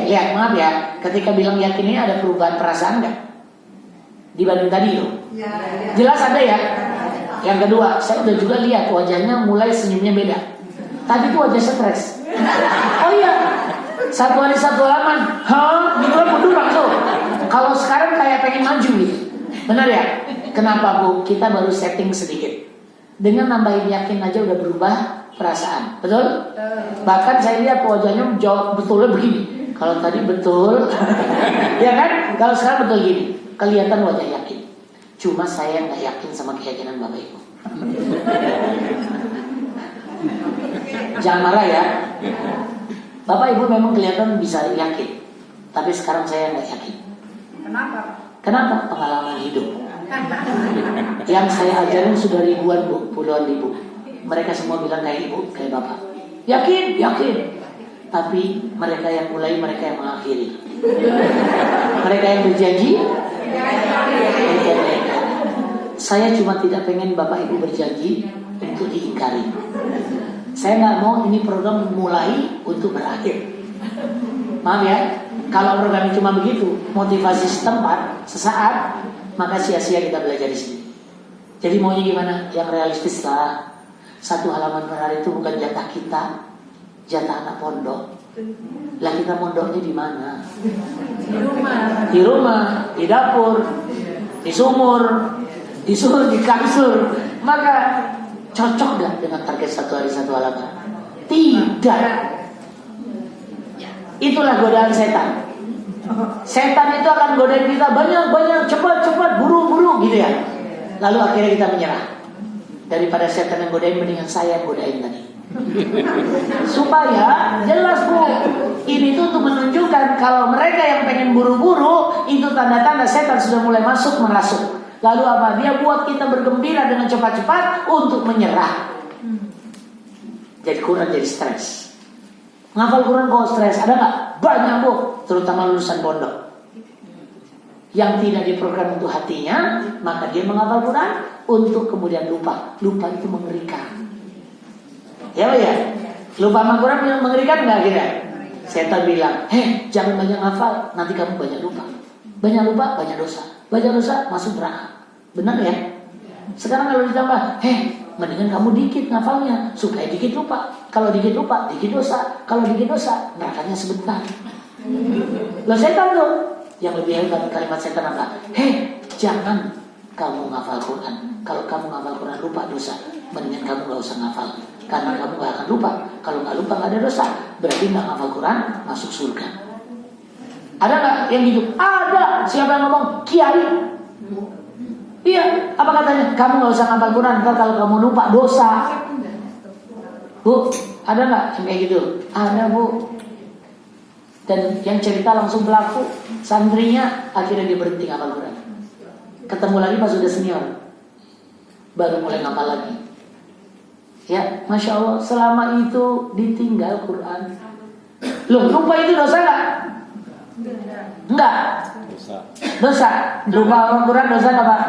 Speaker 1: Lihat, maaf ya. Ketika bilang yakin ini ada perubahan perasaan nggak? Dibanding tadi loh. Jelas ada ya. Yang kedua, saya udah juga lihat wajahnya mulai senyumnya beda. Tadi tuh wajah stres. Oh iya, satu hari satu halaman, gitu mundur langsung. Kalau sekarang kayak pengen maju gitu. Benar ya? Kenapa Bu? Kita baru setting sedikit. Dengan nambahin yakin aja udah berubah perasaan. Betul? Bahkan saya lihat wajahnya jawab betulnya begini. Kalau tadi betul, ya kan? Kalau sekarang betul gini. Kelihatan wajah yakin. Cuma saya nggak yakin sama keyakinan Bapak Ibu. Jangan marah ya. Bapak Ibu memang kelihatan bisa yakin. Tapi sekarang saya nggak yakin. Kenapa? Pengalaman hidup yang saya ajarin sudah ribuan Bu, puluhan ribu. Mereka semua bilang kayak Ibu, kayak Bapak. Yakin, yakin. Tapi mereka yang mulai, mereka yang mengakhiri. Mereka yang berjanji, mereka yang ingkari. Saya cuma tidak pengen Bapak Ibu berjanji untuk diingkari. Saya nggak mau ini program mulai untuk berakhir. Maaf ya, kalau program cuma begitu, motivasi setempat, sesaat, maka sia-sia kita belajar di sini. Jadi maunya gimana? Yang realistis lah. Satu halaman per hari itu bukan jatah kita, jatah anak pondok. Lah kita mondoknya di mana? Di rumah, di dapur, di sumur, di kasur. Maka cocok gak dengan target satu hari satu halaman? Tidak. Itulah godaan setan. Setan itu akan godain kita banyak, cepat, buru-buru gitu ya. Lalu akhirnya kita menyerah. Daripada setan yang godain, mendingan saya yang godain tadi. Supaya jelas Bu, ini tuh untuk menunjukkan kalau mereka yang pengen buru-buru, itu tanda-tanda setan sudah mulai masuk merasuk. Lalu apa? Dia buat kita bergembira dengan cepat-cepat untuk menyerah. Jadi Quran jadi stres. Ngafal Quran kok stres? Ada nggak? Banyak Bu, terutama lulusan pondok yang tidak diprogram untuk hatinya, maka dia menghafal Quran untuk kemudian lupa. Lupa itu mengerikan. Ya ya, lupa sama Quran mengerikan nggak kira? Setan bilang, jangan banyak hafal, nanti kamu banyak lupa. Banyak lupa, banyak dosa. Banyak dosa masuk neraka. Benar ya? Sekarang kalau ditambah, mendingan kamu dikit ngafalnya supaya dikit lupa. Kalau dikit lupa, dikit dosa. Kalau dikit dosa, nerakanya sebentar. Loh setan tuh yang lebih hebat kalimat setan apa? Jangan kamu ngafal Quran. Kalau kamu ngafal Quran lupa dosa, mendingan kamu gak usah ngafal. Karena kamu gak akan lupa. Kalau gak lupa gak ada dosa. Berarti gak ngafal Quran masuk surga. Ada gak yang gitu? Ada. Siapa yang ngomong? Kiai. Iya, apa katanya? Kamu gak usah ngafal Quran, ntar kalau kamu lupa dosa. Bu, ada gak yang kayak gitu? Ada Bu. Dan yang cerita langsung pelaku, santrinya akhirnya dia berhenti ngafal Quran. Ketemu lagi pas sudah senior, baru mulai ngafal lagi. Ya, Masya Allah, selama itu ditinggal Quran. Loh, lupa itu dosa gak? Enggak. Dosa. Lupa Quran dosa gak Pak?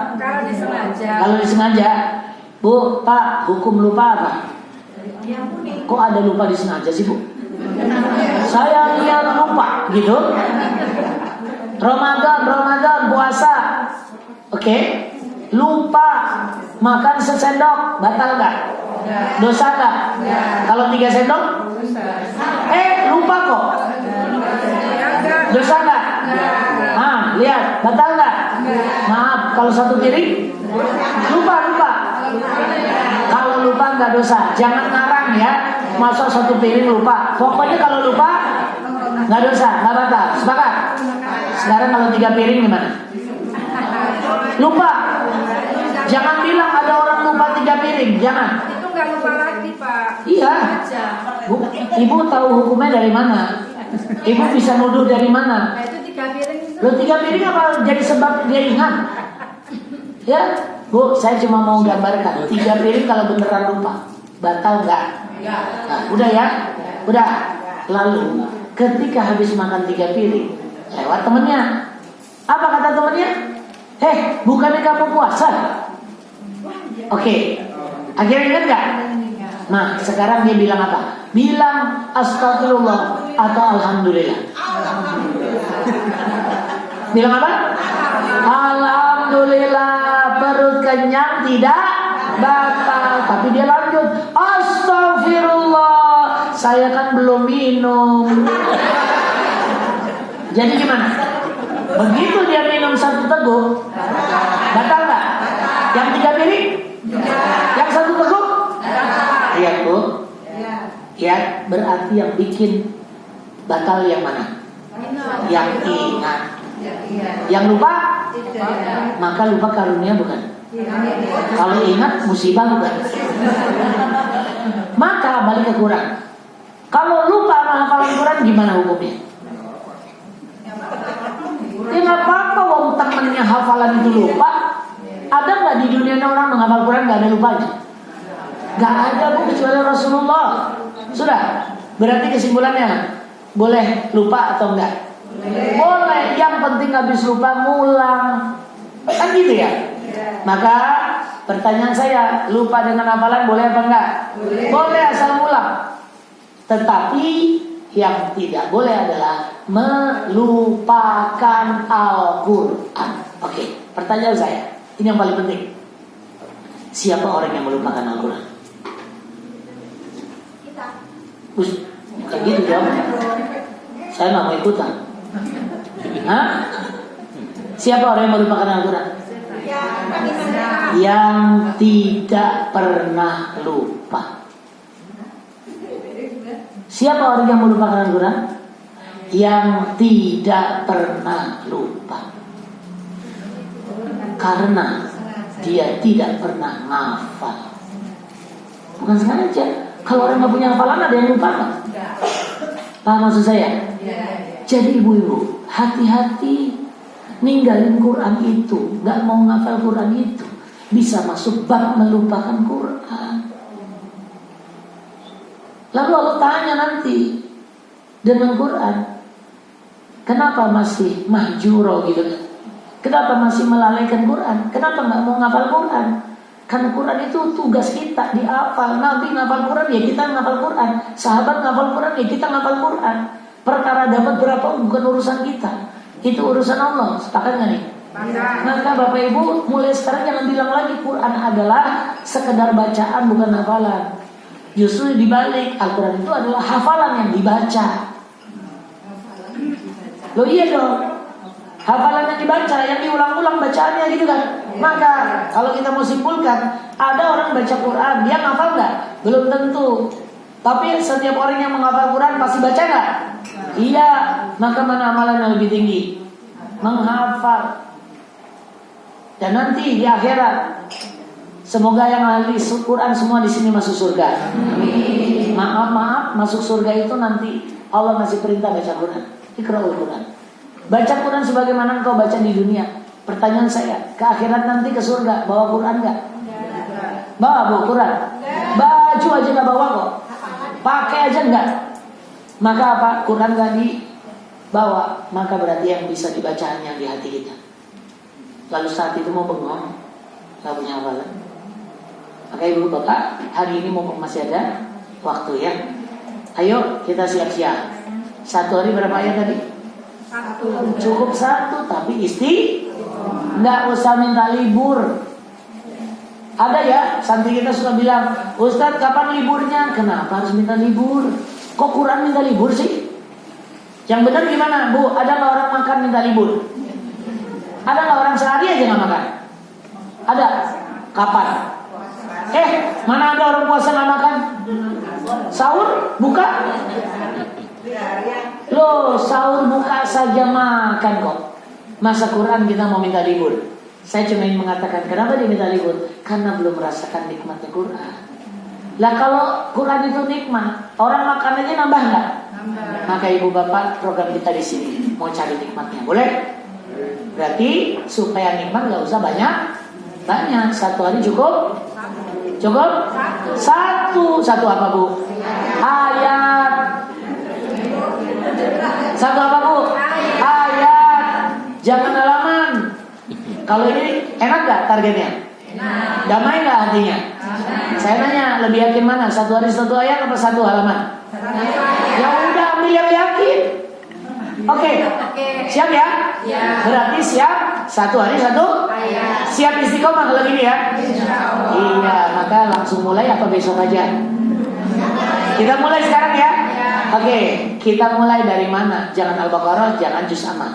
Speaker 1: Kalau disengaja. Bu, Pak, hukum lupa apa? Kok ada lupa disengaja sih Bu? Saya niat lupa gitu. Ramadan puasa. Oke. Lupa makan sesendok, batal gak? Dosa gak? Kalau 3 sendok? Lupa kok. Dosa gak? Lihat, batal gak? Maaf, kalau 1 piring? Lupa. Kalau lupa gak dosa. Jangan ngarang ya. Masa 1 piring lupa. Pokoknya kalau lupa gak dosa, gak batal. Sepakat? Sekarang kalau 3 piring gimana? Lupa. Jangan bilang ada orang lupa 3 piring. Jangan.
Speaker 2: Itu gak lupa lagi Pak.
Speaker 1: Iya. Ibu tahu hukumnya dari mana? Ibu bisa nuduh dari mana?
Speaker 2: Nah itu 3 piring itu.
Speaker 1: Loh 3 piring apa jadi sebab dia ingat? Ya Bu, saya cuma mau gambarkan 3 piring kalau beneran lupa batal nggak? Nah, udah ya, udah. Lalu ketika habis makan 3 piring, lewat temennya, Apa kata temannya? Bukannya kamu puasa? Oke. Akhirnya ingat gak? Nah, sekarang dia bilang apa? Bilang astagfirullah atau alhamdulillah. Bilang apa? Alhamdulillah, perut kenyang tidak batal. Tapi dia lanjut, astagfirullah, saya kan belum minum. Jadi gimana? Begitu dia minum 1 teguk, batal gak? Yang 3 piring? Yang 1 teguk? Lihat Bu. Lihat, berarti yang bikin batal yang mana? Yang ingat. Yang lupa? Maka lupa karunia bukan? Kalau ingat musibah bukan? Maka balik ke Quran. Kalau lupa menghafal Quran gimana hukumnya? Ya nggak apa-apa, wong temennya hafalan itu lupa. Ada nggak di dunia ini orang menghafal Quran nggak ada lupanya? Nggak ada Bu, kecuali Rasulullah. Sudah. Berarti kesimpulannya boleh lupa atau enggak? Boleh. Yang penting habis lupa ngulang. Kan gitu ya? Maka pertanyaan saya, lupa dengan hafalan boleh apa enggak? Boleh asal ngulang. Tetapi yang tidak boleh adalah melupakan Al-Quran. Oke, pertanyaan saya, ini yang paling penting. Siapa orang yang melupakan Al-Quran? Bukan gitu jawabnya. Saya nggak mau ikutan. Hah? Siapa orang yang melupakan Al-Quran? Yang tidak pernah lupa. Siapa orang yang melupakan Al-Quran? Yang tidak pernah lupa. Karena dia tidak pernah ngafal. Bukan sengaja. Kalau orang nggak punya hafalan ada yang lupa kan? Paham maksud saya? Jadi ibu-ibu, hati-hati ninggalin Quran itu, nggak mau ngafal Quran itu, bisa masuk bab melupakan Quran. Lalu Allah tanya nanti dengan Quran, kenapa masih mahjuro gitu? Kenapa masih melalaikan Quran? Kenapa nggak mau ngafal Quran? Karena Quran itu tugas kita dihafal. Nabi ngafal Quran ya kita ngafal Quran. Sahabat ngafal Quran ya kita ngafal Quran. Perkara dapat berapa bukan urusan kita, itu urusan Allah. Sepakat nggak nih? Maka Bapak Ibu mulai sekarang jangan bilang lagi Quran adalah sekedar bacaan bukan hafalan. Justru dibalik, Al-Quran itu adalah hafalan yang dibaca. Loh iya dong, hafalan yang dibaca, yang diulang-ulang bacaannya gitu kan. Maka kalau kita mau simpulkan, ada orang baca Quran, dia ngafal nggak? Belum tentu. Tapi setiap orang yang menghafal Quran pasti baca nggak? Iya. Maka mana amalan yang lebih tinggi? Menghafal. Dan nanti di akhirat, semoga yang ahli Quran semua di sini masuk surga. Maaf, masuk surga itu nanti Allah masih perintah baca Quran. Iqra'ul Quran. Baca Quran sebagaimana engkau baca di dunia. Pertanyaan saya, ke akhirat nanti ke surga bawa Quran enggak? Bawa Quran. Baju aja enggak bawa kok. Pakai aja enggak. Maka apa? Quran enggak dibawa, maka berarti yang bisa dibaca hanya di hati kita. Lalu saat itu mau bengong, enggak punya hafalan. Maka ibu bapak, hari ini mumpung masih ada waktu ya, ayo kita siap-siap. 1 hari berapa ayat tadi? 1. Cukup 1, tapi nggak usah minta libur. Ada ya, santri kita suka bilang, Ustadz kapan liburnya? Kenapa harus minta libur? Kok Quran minta libur sih? Yang benar gimana Bu? Ada nggak orang makan minta libur? Ada nggak orang sehari aja nggak makan? Ada. Kapan? Mana ada orang puasa nggak makan? Sahur buka? Loh, sahur buka saja makan kok. Masa Quran kita mau minta libur? Saya cuma ingin mengatakan kenapa dia minta libur? Karena belum merasakan nikmatnya Quran. Lah kalau Quran itu nikmat, orang makan aja nambah nggak? Maka ibu bapak program kita di sini mau cari nikmatnya, boleh? Berarti supaya nikmat nggak usah banyak. 1 hari cukup? Cukup? 1 apa Bu? Ayat. 1 apa Bu? Ayat. Jangan halaman. Kalau ini enak gak targetnya? Damai gak hatinya? Saya nanya, lebih yakin mana? 1 hari 1 ayat atau 1 halaman? Ya udah, ambil yang yakin. Oke. Siap ya? Berarti siap 1 hari 1 ayat. Siap istiqomah kalau gini ya? Iya, maka langsung mulai apa besok aja? Kita mulai sekarang ya? Oke, kita mulai dari mana? Jangan Al-Baqarah, jangan Juz Amma,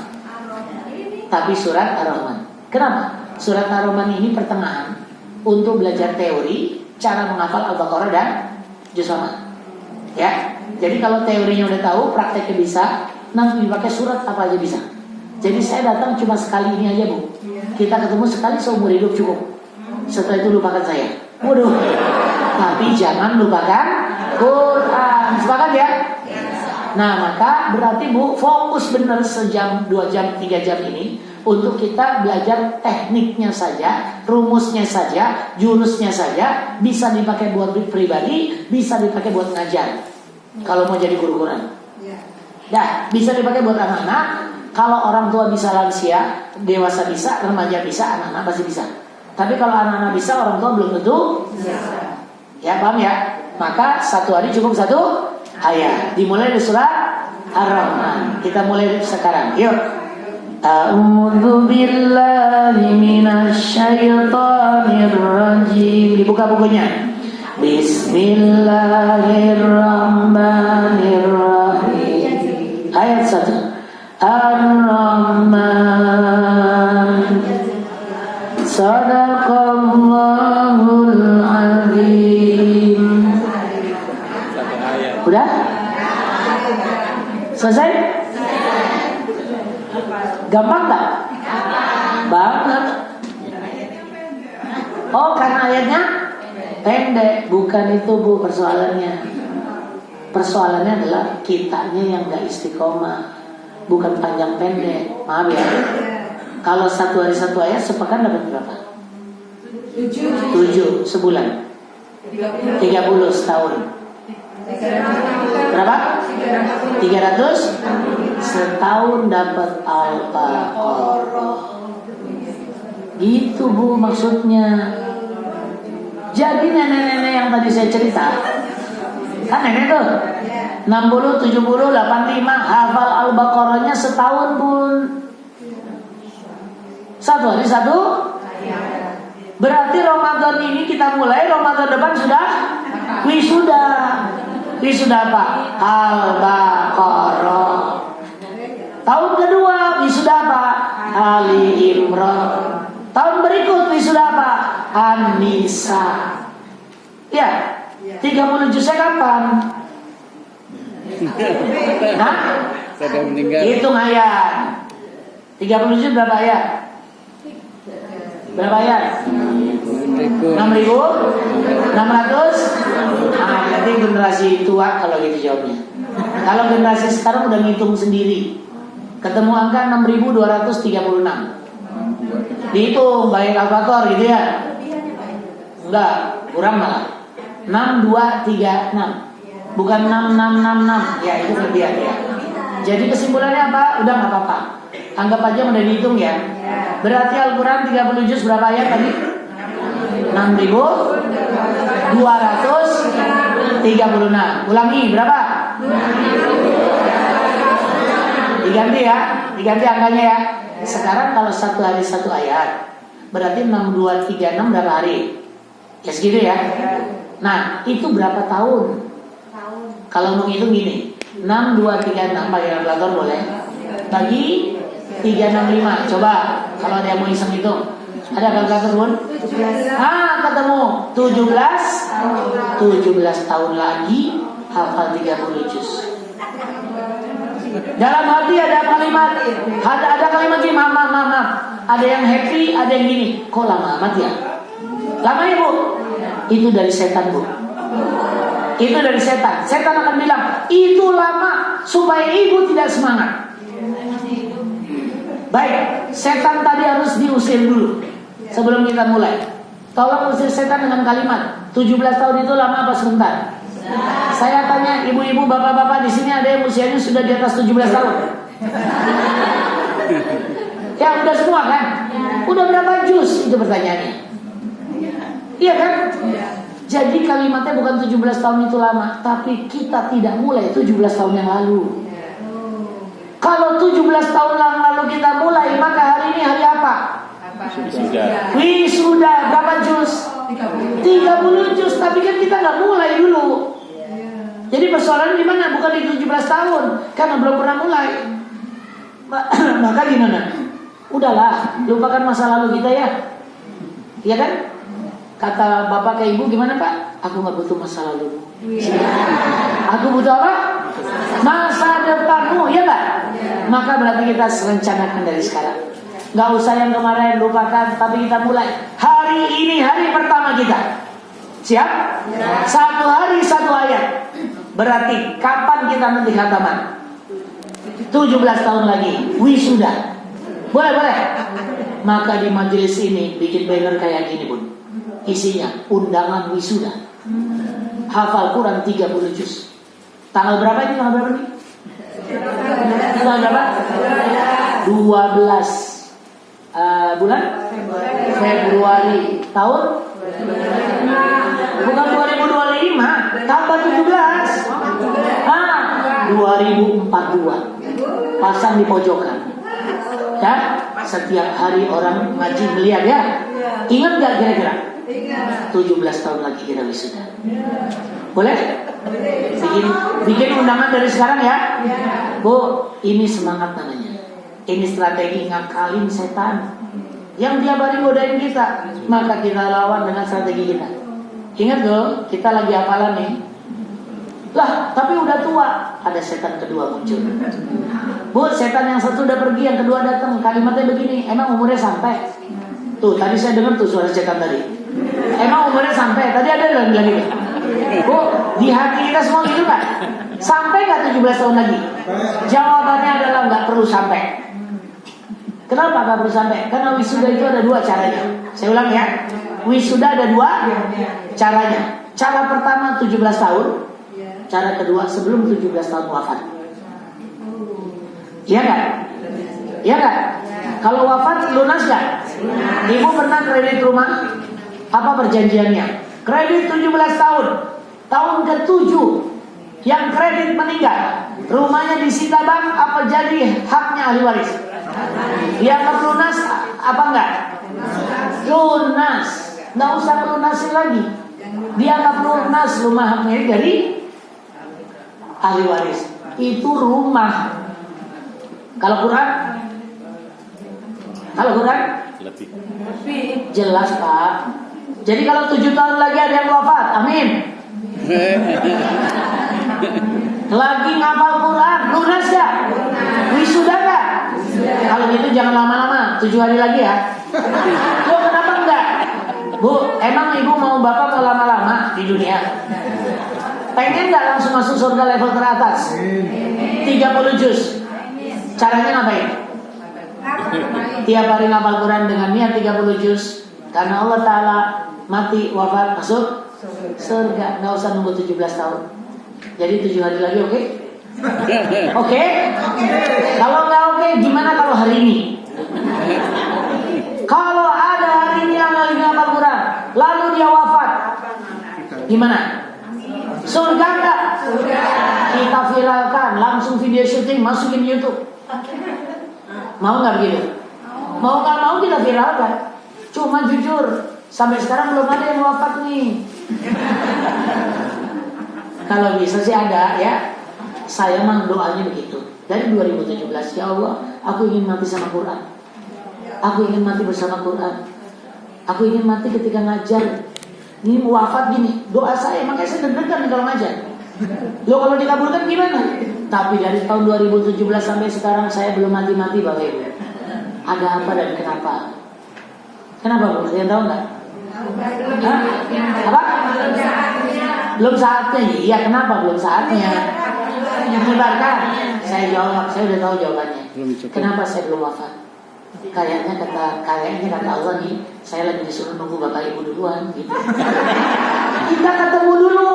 Speaker 1: tapi surat Ar-Rahman. Kenapa? Surat Ar-Rahman ini pertengahan untuk belajar teori, cara menghafal Al-Baqarah dan Juz Amma. Ya, jadi kalau teorinya udah tahu, prakteknya bisa, nanti dipakai surat apa aja bisa. Jadi saya datang cuma sekali ini aja Bu. Kita ketemu sekali seumur hidup cukup. Setelah itu lupakan saya. Waduh. Tapi jangan lupakan Quran. Sepakat ya? Nah maka berarti Bu fokus benar sejam, 2 jam, 3 jam ini untuk kita belajar tekniknya saja, rumusnya saja, jurusnya saja. Bisa dipakai buat pribadi, bisa dipakai buat ngajar. Kalau mau jadi guru Quran. Dah, bisa dipakai buat anak-anak. Kalau orang tua bisa, lansia, dewasa bisa, remaja bisa, anak-anak pasti bisa. Tapi kalau anak-anak bisa, orang tua belum tentu. Ya, paham ya? Maka 1 hari cukup 1 ayat. Dimulai dari surat Ar-Rahman. Kita mulai sekarang. Yuk. A'udzu billahi minasyaitonir rajim. Dibuka bukunya. Bismillahirrahmanirrahim. Ayat 1. Ar-Rahman. Sadaqallahul azim. Udah? Selesai? Gampang tak? Banget. Oh, karena ayatnya pendek. Bukan itu Bu persoalannya. Persoalannya adalah kitanya yang gak istiqomah. Bukan panjang pendek. Maaf ya. Kalau 1 hari 1 ayat sepekan dapat berapa? 7 sebulan. 30 setahun. Berapa? 300 setahun dapat Al-Baqarah. Gitu Bu maksudnya. Jadi nenek-nenek yang tadi saya cerita, kan nenek tuh 60, 70, 85 hafal Al-Baqarahnya setahun pun. 1 hari 1. Berarti Ramadan ini kita mulai, Ramadan depan sudah wisuda. Wisuda apa? Al-Baqarah. Tahun kedua wisuda apa? Ali Imran. Tahun berikut wisuda apa? An-Nisa. Ya, 30 juznya kapan? Hah? Hitung ayat. 30 juz berapa ayat? Berapa ayat? 6.600. Nanti generasi tua kalau gitu jawabnya. Kalau generasi sekarang udah ngitung sendiri, ketemu angka 6.236. Dihitung baik Al-Baqarah gitu ya? Enggak, kurang malah. 6236. Bukan 6666. Ya itu kelebihan ya. Jadi kesimpulannya apa? Udah nggak apa-apa. Anggap aja udah dihitung ya. Berarti Al-Quran 30 juz berapa ayat tadi? 6.236. Ulangi berapa? Diganti ya. Diganti angkanya ya. Sekarang kalau 1 hari 1 ayat, berarti 6236 berapa hari? Ya segitu ya. Nah itu berapa tahun? Kalau mau ngitung gini, 6236 bagi kalkulator boleh, bagi 365. Coba kalau ada yang mau iseng hitung, ada kalkulator pun? Ketemu 17 tahun lagi hafal 30 juz. Dalam hati ada kalimat gini, maaf. Ada yang happy, ada yang gini. Kok lama amat ya? Lama ya Bu? Itu dari setan Bu. Itu dari setan. Setan akan bilang itu lama supaya ibu tidak semangat. Baik, setan tadi harus diusir dulu sebelum kita mulai. Tolong usir setan dengan kalimat 17 tahun itu lama apa sebentar? Saya tanya ibu-ibu, bapak-bapak di sini ada yang usianya sudah di atas 17 tahun? Ya udah semua kan? Udah berapa juz? Itu pertanyaannya. Iya kan? Jadi kalimatnya bukan 17 tahun itu lama, tapi kita tidak mulai 17 tahun yang lalu. Kalau 17 tahun yang lalu kita mulai, maka hari ini hari apa? Wisuda. Berapa juz? 30 juz. Tapi kan kita nggak mulai dulu. Jadi persoalan di mana? Bukan di 17 tahun, karena belum pernah mulai. Maka gimana? Udahlah, lupakan masa lalu kita ya. Iya kan? Kata bapak ke ibu, gimana pak? Aku nggak butuh masa lalu. Aku butuh apa? Masa depanmu, ya nggak? Maka berarti kita rencanakan dari sekarang. Nggak usah yang kemarin lupakan, tapi kita mulai. Hari ini hari pertama kita. Siap? Satu hari satu ayat. Berarti kapan kita nanti khataman? 17 tahun lagi wisuda. Boleh. Maka di majelis ini bikin banner kayak gini pun. Isinya undangan wisuda. Hafal Quran 30 juz. Tanggal berapa ini? Tanggal berapa? 12 bulan Februari tahun bukan 2025, tambah 17. 2042. Pasang di pojokan. Ya, setiap hari orang ngaji melihat ya. Ingat gak kira-kira? 17 tahun lagi kita wisuda. Boleh? Bikin undangan dari sekarang ya. Bu, ini semangat namanya. Ini strategi ngakalin setan yang dia baru godain kita. Maka kita lawan dengan strategi kita. Ingat loh, kita lagi hafalan nih. Lah, tapi udah tua. Ada setan kedua muncul. Bu, setan yang satu udah pergi, yang kedua datang. Kalimatnya begini, emang umurnya sampai? Tuh, tadi saya dengar tuh suara setan tadi. Emang umurnya sampai? Tadi ada yang bilang gitu. Bu, di hati kita semua gitu kan? Sampai gak 17 tahun lagi? Jawabannya adalah gak perlu sampai. Kenapa gak perlu sampai? Karena wisuda itu ada dua caranya. Saya ulang ya. Wisuda ada dua caranya. Cara pertama 17 tahun. Cara kedua sebelum 17 tahun wafat. Iya kan? Iya kan? Kalau wafat lunas gak? Ibu pernah kredit rumah? Apa perjanjiannya? Kredit 17 tahun. Tahun ke-7 yang kredit meninggal, rumahnya disita bank, apa jadi haknya ahli waris? Dianggap lunas apa enggak? Lunas. Enggak usah lunasin lagi. Dianggap lunas, rumah haknya dari ahli waris. Itu rumah. Kalau Quran? Lebih. Jelas Pak. Jadi kalau 7 tahun lagi ada yang wafat, amin. Lagi ngapal Quran, lunas gak? Wisuda gak? Kalau gitu jangan lama-lama, 7 hari lagi ya. Loh kenapa enggak? Bu, emang ibu mau bapak mau lama-lama di dunia? Pengen gak langsung masuk surga level teratas? 30 juz. Caranya ngapain? Tiap hari ngapal Quran dengan niat 30 juz. Karena Allah Ta'ala mati, wafat, masuk surga. Gak usah nunggu 17 tahun. Jadi 7 hari lagi oke? Oke? Kalau gak oke, gimana kalau hari ini? Kalau ada hari ini yang lagi ngapal Quran, lalu dia wafat, gimana? Surga gak? Kita viralkan, langsung video syuting, masukin YouTube. Mau gak begitu? Mau gak mau kita viralkan. Cuma jujur, sampai sekarang belum ada yang wafat nih. Kalau bisa sih ada ya. Saya mah doanya begitu. Dari 2017, ya Allah, aku ingin mati sama Quran. Aku ingin mati bersama Quran. Aku ingin mati ketika ngajar. Ini wafat gini. Doa saya, makanya saya deg-degan kalau ngajar. Loh kalau dikabulkan gimana? Tapi dari tahun 2017 sampai sekarang saya belum mati-mati Bapak Ibu. Ada apa dan kenapa? Kenapa Bu? Kalian tahu nggak? Apa? Belum saatnya. Iya, kenapa belum saatnya? Menyebarkan. Saya jawab, saya udah tahu jawabannya. Kenapa saya belum wafat? Kayaknya kata Allah nih, saya lagi disuruh nunggu Bapak Ibu duluan gitu. Kita ketemu dulu.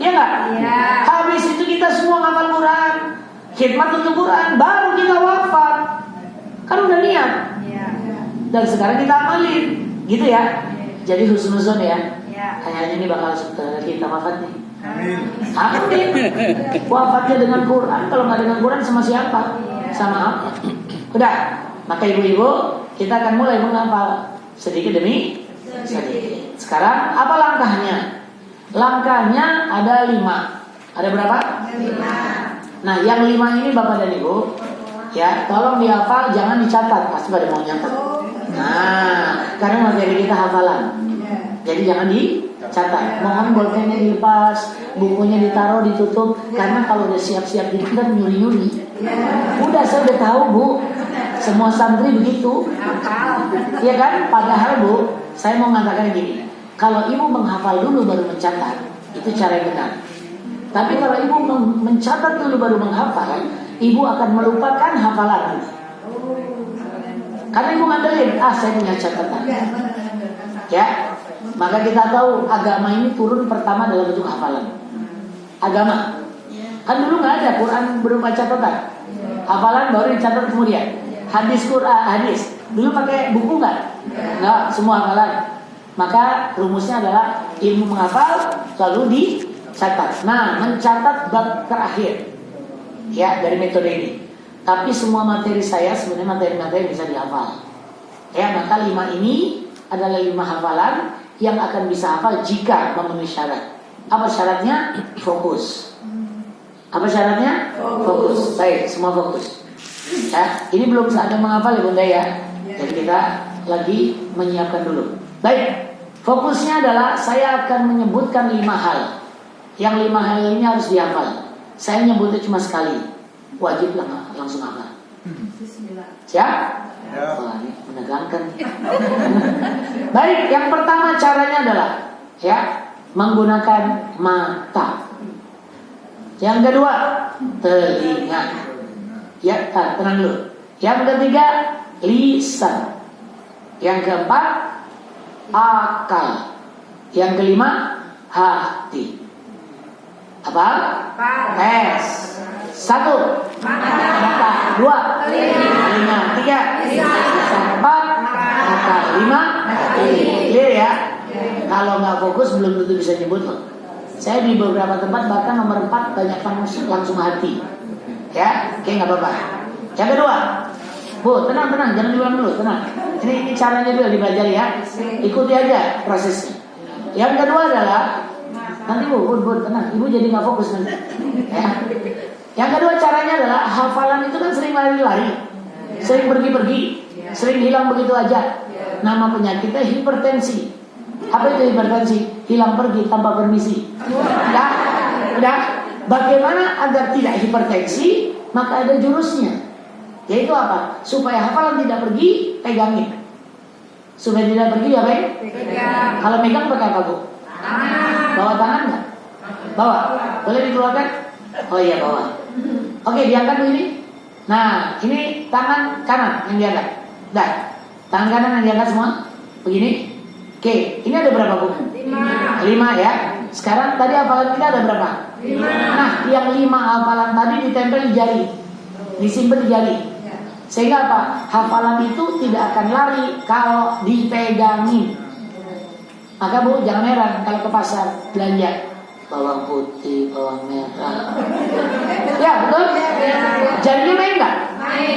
Speaker 1: Iya nggak? Ya. Habis itu kita semua ngapal Quran, khidmat untuk Quran, baru kita wafat. Kan udah niat. Dan sekarang kita amalin, gitu ya. Jadi husnuzon ya. Kayaknya ini bakal kita wafat nih. Amin. Wafatnya dengan Quran. Kalau nggak dengan Quran sama siapa? Sama apa? Udah. Maka ibu-ibu, kita akan mulai menghafal sedikit demi sedikit. Sekarang apa langkahnya? Langkahnya ada 5. Ada berapa? 5. Nah, yang 5 ini Bapak dan Ibu, ya, tolong dihafal, jangan dicatat. Pasti pada mau nyatat. Nah, karena materi kita hafalan. Jadi jangan dicatat. Mohon bolpennya dilepas, bukunya ditaruh, ditutup. Karena kalau udah siap-siap gitu kan nyuri-nyuri. Udah, saya udah tahu Bu. Semua santri begitu. Iya kan? Padahal Bu, saya mau mengatakan gini. Kalau ibu menghafal dulu baru mencatat, itu cara yang benar. Tapi kalau ibu mencatat dulu baru menghafal, ibu akan melupakan hafalan. Karena ibu ngandelin, saya punya catatan. Ya, maka kita tahu agama ini turun pertama dalam bentuk hafalan. Agama, kan dulu nggak ada Quran berupa catatan. Hafalan baru dicatat kemudian. Hadis Quran, hadis dulu pakai buku nggak? Nggak, semua hafalan. Maka rumusnya adalah ilmu menghafal lalu dicatat. Nah, mencatat bab terakhir ya dari metode ini. Tapi semua materi saya sebenarnya materi-materi bisa dihafal. Ya, maka 5 ini adalah 5 hafalan yang akan bisa hafal jika memenuhi syarat. Apa syaratnya? Fokus. Apa syaratnya? Fokus. Baik, semua fokus. Ya, ini belum saatnya menghafal ya Bunda ya. Jadi kita lagi menyiapkan dulu. Baik, fokusnya adalah saya akan menyebutkan 5 hal. Yang 5 hal ini harus dihafal. Saya nyebutnya cuma sekali. Wajib langsung hafal. Siap? Wah, ini menegangkan. Baik, yang pertama caranya adalah ya menggunakan mata. Yang kedua, telinga. Ya, tenang dulu. Yang ketiga, lisan. Yang keempat, akal. Yang kelima, hati. Apa? Tes. 1, mata. 2, telinga. 3, lisan. 4, akal. 5, hati. Clear ya? Kalau nggak fokus belum tentu bisa nyebut loh. Saya di beberapa tempat bahkan nomor 4 banyak langsung hati. Ya, oke, nggak apa-apa. Yang kedua, Bu, tenang, jangan diulang dulu, tenang. Ini caranya dulu dipelajari ya. Ikuti aja prosesnya. Yang kedua adalah nanti Bu, tenang. Ibu jadi nggak fokus nanti. Ya. Yang kedua caranya adalah hafalan itu kan sering lari-lari, sering pergi-pergi, sering hilang begitu aja. Nama penyakitnya hipertensi. Apa itu hipertensi? Hilang pergi tanpa permisi. Ya, udah. Bagaimana agar tidak hipertensi? Maka ada jurusnya. Yaitu apa? Supaya hafalan tidak pergi, pegangin. Supaya tidak pergi, apain? Pegang. Kalau megang pakai apa Bu? Tangan. Bawa tangan nggak? Bawa. Boleh dikeluarkan? Oh iya bawa. Oke, diangkat dulu ini. Nah, ini tangan kanan yang diangkat. Dah. Tangan kanan yang diangkat semua. Begini. Oke, ini ada berapa Bu? 5 ya. Sekarang tadi hafalan kita ada berapa? 5. Nah, yang 5 hafalan tadi ditempel di jari, disimpan di jari. Sehingga apa? Hafalan itu tidak akan lari kalau dipegangin. Maka Bu, jangan heran kalau ke pasar belanja bawang putih, bawang merah. Ya, betul? Jadinya main nggak?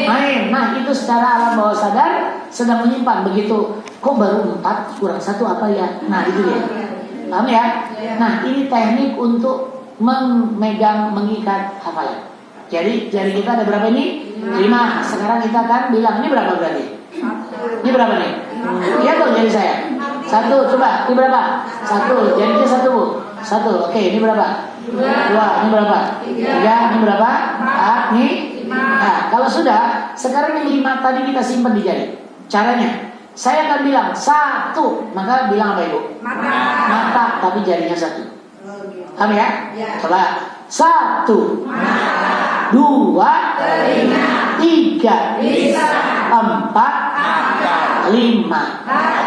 Speaker 1: Main. Nah, itu secara alam bawah sadar sedang menyimpan begitu. Kok baru 4 kurang 1 apa ya? Nah, itu dia. Paham ya? Nah, ini teknik untuk memegang, mengikat hafalan. Jadi jari kita ada berapa ini? 5. Sekarang kita akan bilang ini berapa berarti? Ini berapa nih? Iya tuh jari saya. 1, coba. Ini berapa? 1. Jarinya 1 Bu. 1. Oke, ini berapa? 2. Ini berapa? 3. Ini berapa? 4. Ini. Nah, kalau sudah, sekarang yang 5 tadi kita simpan di jari. Caranya, saya akan bilang 1, maka bilang apa Ibu? Mata, tapi jarinya 1. Paham ya? Coba. 1, 2, 3, 4, 5.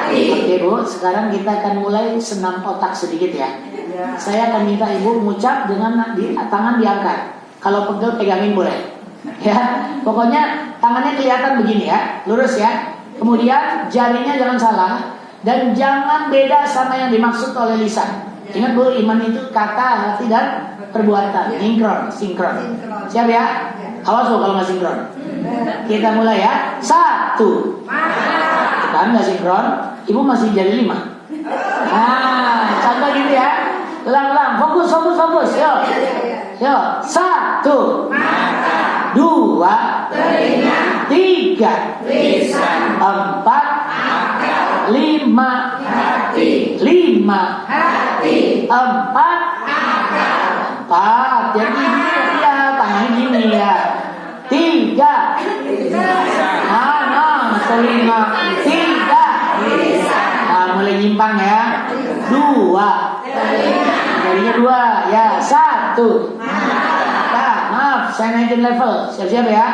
Speaker 1: Oke Bu, sekarang kita akan mulai senam otak sedikit ya. Saya akan minta Ibu mengucap dengan tangan diangkat. Kalau pegel pegangin boleh. Ya, pokoknya tangannya kelihatan begini ya, lurus ya. Kemudian jarinya jangan salah dan jangan beda sama yang dimaksud oleh lisan. Ingat Bu, iman itu kata, hati dan perbuatan. Sinkron. Siap ya? Awas loh kalau nggak sinkron. Kita mulai ya. 1. Kan nggak sinkron, Ibu masih jadi 5. Nah, contoh gitu ya. Ulang. Fokus. Yuk. 1. 2. 3. 4. 5. 4. Jadi gini ya, tangannya gini ya. 3. 5. 3. Nah, mulai nyimpang ya. 2. Jadinya 2 ya. 1. Nah, maaf, saya naikin level. Siap-siap ya.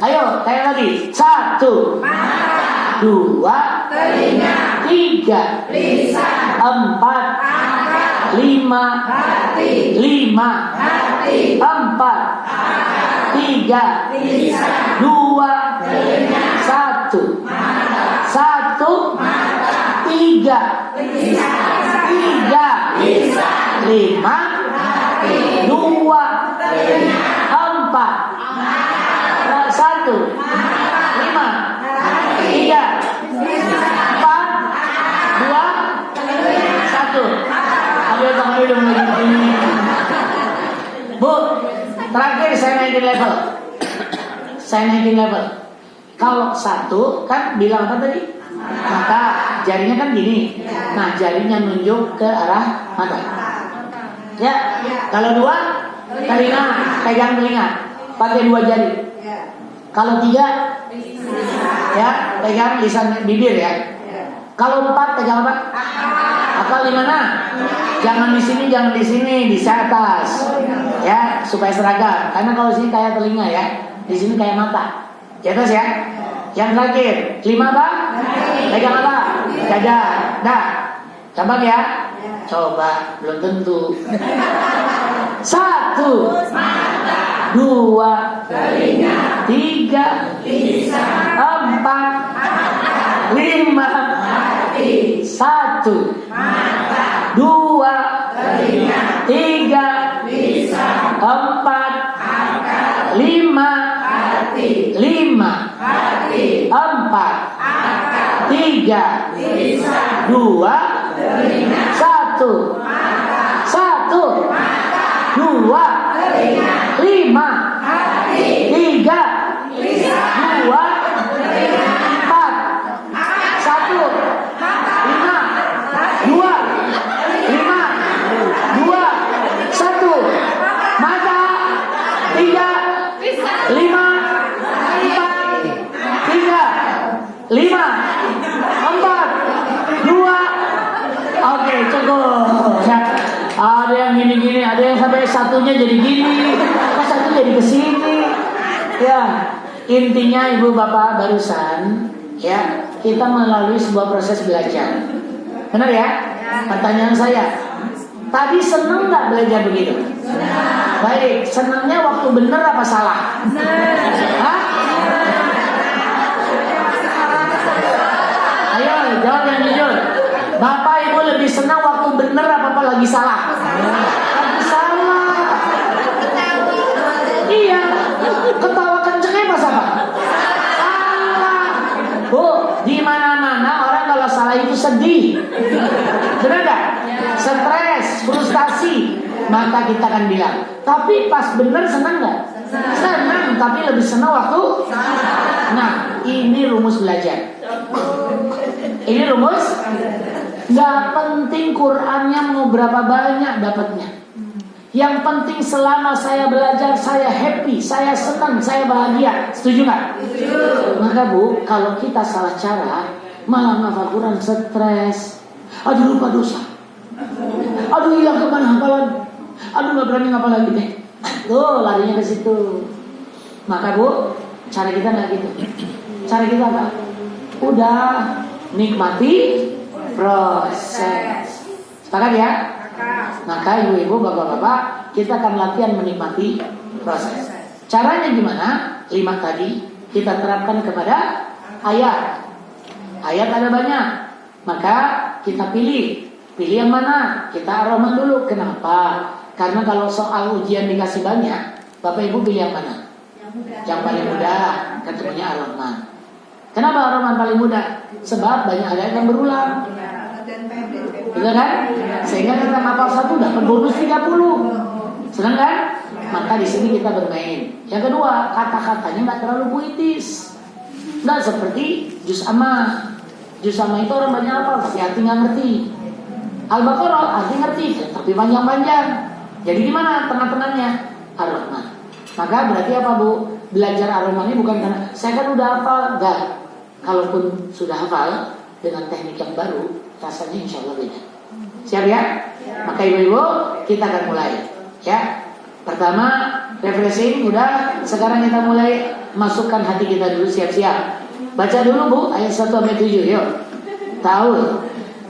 Speaker 1: Ayo, kayak lagi. 1. 2. 3. 4. 5. 4. 3. 2. 1. 3. 5. 2. 4. 1. 5. 3. 4. 2. 1. Ambil tangan dulu begini. Bu, terakhir saya naikin level. Kalau 1 kan bilang apa tadi? Mata, jarinya kan gini. Nah, jarinya nunjuk ke arah mata. Ya. Kalau 2, telinga, pegang telinga, pakai 2 jari. Kalau 3, ya, pegang lisan bibir ya. Kalau 4, pegang apa? Akal di mana? Jangan di sini, di atas. Ya, supaya seragam. Karena kalau sini kayak telinga ya, di sini kayak mata. Di atas ya. Yang terakhir, 5 apa? Pegang apa? Dada. Dah. Gampang ya? Coba, belum tentu. 1. 2. 3. 4. 5. 1. 2. 3. 4. 5. 4. 3. 2. 1. 2. 5. 3. 2. 4. 1. 5. 2. 5. 2. 1. Mata. 3. 5. 5, 4, 2. Oke, cukup ya. Ada yang gini-gini, ada yang sampai satunya jadi gini, satu jadi kesini. Ya, intinya ibu bapak barusan ya, kita melalui sebuah proses belajar. Benar ya? Pertanyaan saya, tadi seneng nggak belajar begitu? Baik, senangnya waktu bener apa salah? Hah? Ayo, jawab yang jujur. Bapak ibu lebih senang waktu bener apa lagi salah? Lagi salah. Iya. Ketawa kencengnya pas apa? Salah. Bu, di mana-mana orang kalau salah itu sedih. Benar gak? Stres, frustasi. Maka kita akan bilang, tapi pas bener senang gak? Senang, tapi lebih senang waktu. Nah, ini rumus belajar. Ini rumus. Gak penting Qurannya mau berapa banyak dapatnya. Yang penting selama saya belajar, saya happy, saya senang, saya bahagia. Setuju gak? Maka Bu, kalau kita salah cara, malah ngafal Quran stres. Aduh lupa dosa. Aduh hilang kemana hafalan. Aduh gak berani ngapal lagi deh. Tuh larinya ke situ. Maka Bu, cara kita gak gitu. Cara kita apa? Udah nikmati proses. Sepakat ya? Maka ibu-ibu, bapak-bapak, kita akan latihan menikmati proses. Caranya gimana? 5 tadi kita terapkan kepada ayat. Ayat ada banyak, maka kita pilih yang mana? Kita Ar-Rahman dulu. Kenapa? Karena kalau soal ujian dikasih banyak, Bapak Ibu pilih yang mana? Yang paling mudah, ketemunya Ar-Rahman. Kenapa Ar-Rahman paling mudah? Sebab banyak ayat yang berulang. Betul kan? Sehingga kita hafal satu dapat bonus 30. Senang kan? Maka di sini kita bermain. Yang kedua, kata-katanya nggak terlalu puitis. Nggak seperti juz amma. Juz amma itu orang banyak hafal, tapi arti nggak ngerti. Al-Baqarah arti ngerti, tapi panjang-panjang. Jadi gimana tengah-tengahnya? Ar-Rahman. Maka berarti apa Bu? Belajar Ar-Rahman ini bukan karena saya kan udah hafal. Enggak. Kalaupun sudah hafal dengan teknik yang baru, rasanya insya Allah beda. Siap ya? Maka ibu-ibu kita akan mulai. Ya. Pertama refreshing udah. Sekarang kita mulai masukkan hati kita dulu, siap-siap. Baca dulu Bu ayat 1 sampai 7 yuk. Tahu?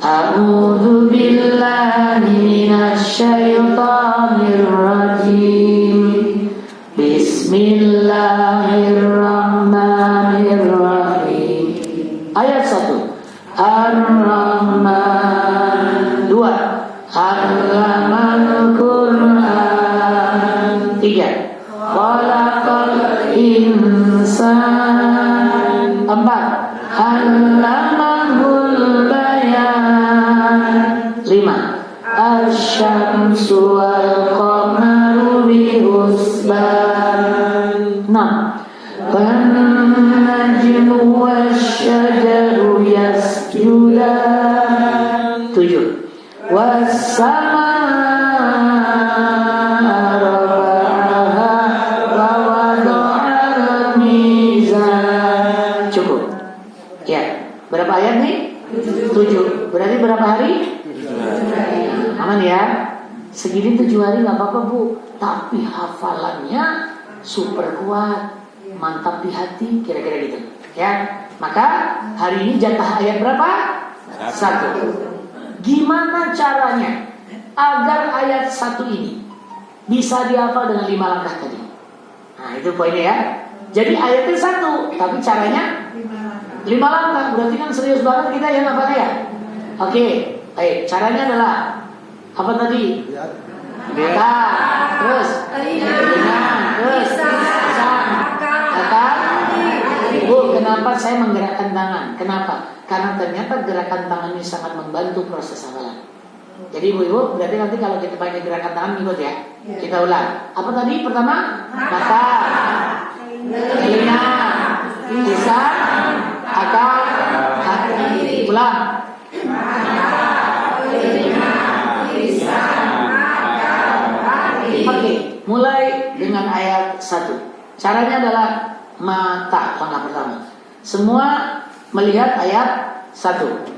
Speaker 1: A'udzu billahi minasyaitonir rajim. Bismillahirrahmanirrahim. Ayat 1. Ar-Rahman. 2. Allamal Qur'an. 3. Khalaqal insan. 4. Allamahul bayan. 5. Asy-syamsu wal qamaru bihusban. 6. Wan-najmu wasy-syajaru yasjudan. 7. Was-samaa'a rafa'aha wa wada'al mizan. Cukup. Ya, berapa ayat nih? 7. Berarti berapa hari? Aman ya? Segini 7 hari gak apa-apa Bu. Tapi hafalannya super kuat, mantap di hati, kira-kira gitu. Ya, maka hari ini jatah ayat berapa? 1. Gimana caranya agar ayat 1 ini bisa dihafal dengan 5 langkah tadi? Nah itu poinnya ya. Jadi ayatnya 1, tapi caranya 5 langkah. Berarti kan serius banget kita ya hafalnya ya. Oke, baik. Caranya adalah apa tadi? Mata, terus telinga, terus lisan, akal. Bu, kenapa saya menggerakkan tangan? Kenapa? Karena ternyata gerakan tangan ini sangat membantu proses hafalan. Jadi ibu-ibu, berarti nanti kalau kita pakai gerakan tangan ikut ya. Kita ulang. Apa tadi? Pertama, mata, telinga, lisan, akal, hati. Ulang. Oke, mulai dengan ayat 1. Caranya adalah mata, langkah pertama. Semua melihat ayat 1.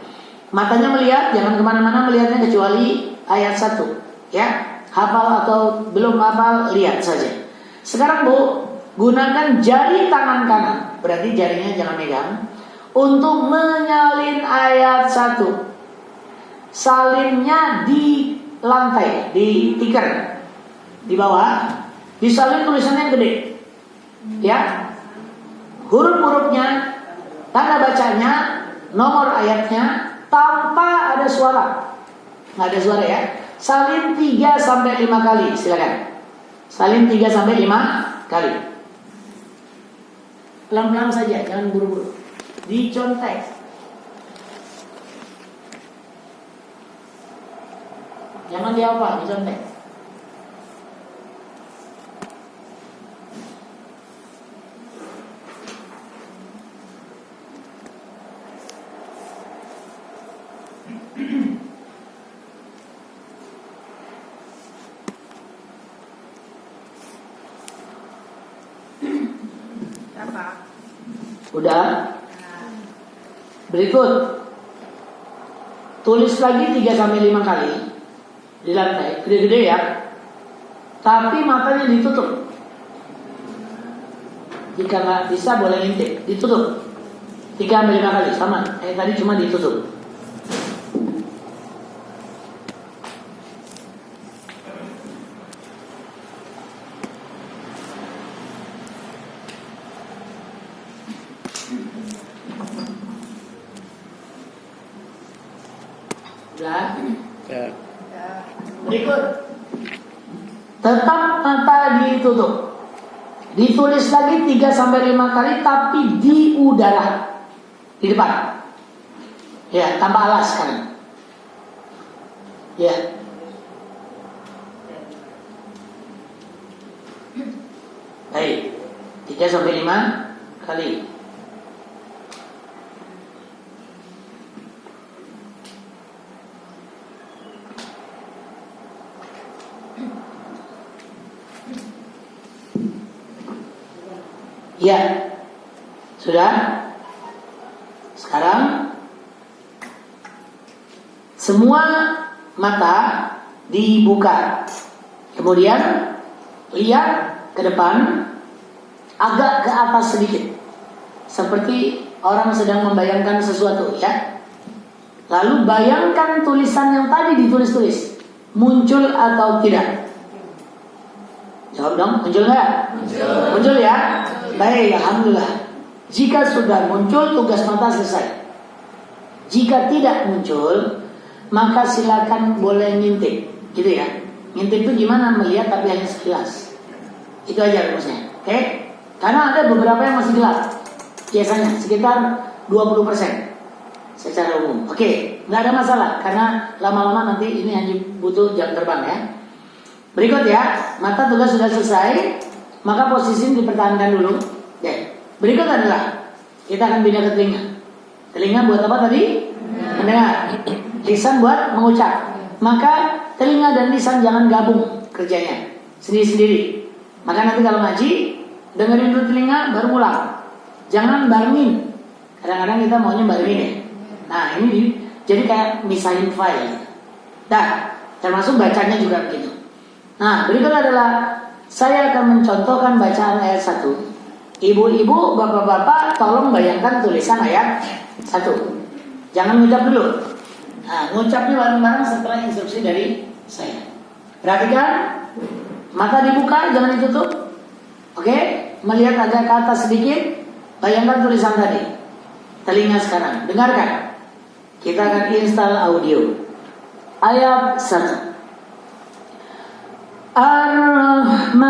Speaker 1: Matanya melihat, jangan kemana-mana melihatnya kecuali ayat 1. Ya, hafal atau belum hafal, lihat saja. Sekarang Bu, gunakan jari tangan kanan, berarti jarinya jangan megang, untuk menyalin ayat 1. Salinnya di lantai, di tikar, di bawah, disalin tulisannya yang gede. Ya, huruf-hurufnya, tanda bacanya, nomor ayatnya, tanpa ada suara. Nggak ada suara ya. Salin 3-5 kali, silakan. Salin 3-5 kali. Pelan-pelan saja, jangan buru-buru. Dicontek. Jangan dihafal, dicontek. Udah? Berikut. Tulis lagi 3-5 kali di lantai, gede-gede ya. Tapi matanya ditutup. Jika nggak bisa boleh ngintip, ditutup 3-5 kali sama. Tadi cuma ditutup. Sudah?
Speaker 3: Ya.
Speaker 1: Berikut. Tetap mata ditutup. Ditulis lagi 3-5 kali tapi di udara. Di depan. Ya, tanpa alas sekarang. Ya. Baik. 3-5 kali. Ya. Sudah? Sekarang semua mata dibuka. Kemudian lihat ke depan, agak ke atas sedikit. Seperti orang sedang membayangkan sesuatu, ya. Lalu bayangkan tulisan yang tadi ditulis-tulis muncul atau tidak? Jawab dong, muncul nggak? Muncul ya? Baik, alhamdulillah. Jika sudah muncul, tugas mata selesai. Jika tidak muncul, maka silakan boleh ngintip, gitu ya. Ngintip itu gimana? Melihat tapi hanya sekilas. Itu aja rumusnya, oke? Karena ada beberapa yang masih gelap. Biasanya sekitar 20% secara umum. Oke, nggak ada masalah karena lama-lama nanti ini hanya butuh jam terbang ya. Berikut ya, mata tugas sudah selesai, maka posisi dipertahankan dulu. Oke. Berikut adalah kita akan pindah ke telinga. Telinga buat apa tadi? Mendengar. Lisan buat mengucap. Maka telinga dan lisan jangan gabung kerjanya sendiri-sendiri. Maka nanti kalau ngaji dengerin dulu telinga baru pulang. Jangan barengin. Kadang-kadang kita maunya barengin ya. Nah ini jadi kayak misahin file. Nah termasuk bacanya juga begitu. Nah berikut adalah saya akan mencontohkan bacaan ayat 1. Ibu-ibu, bapak-bapak tolong bayangkan tulisan ayat 1. Jangan ngucap dulu. Nah ngucapnya bareng-bareng setelah instruksi dari saya. Perhatikan. Mata dibuka, jangan ditutup. Oke, melihat agak ke atas sedikit. Bayangkan tulisan tadi. Telinga sekarang, dengarkan. Kita akan install audio. Ayat 1. Ar-Rahman,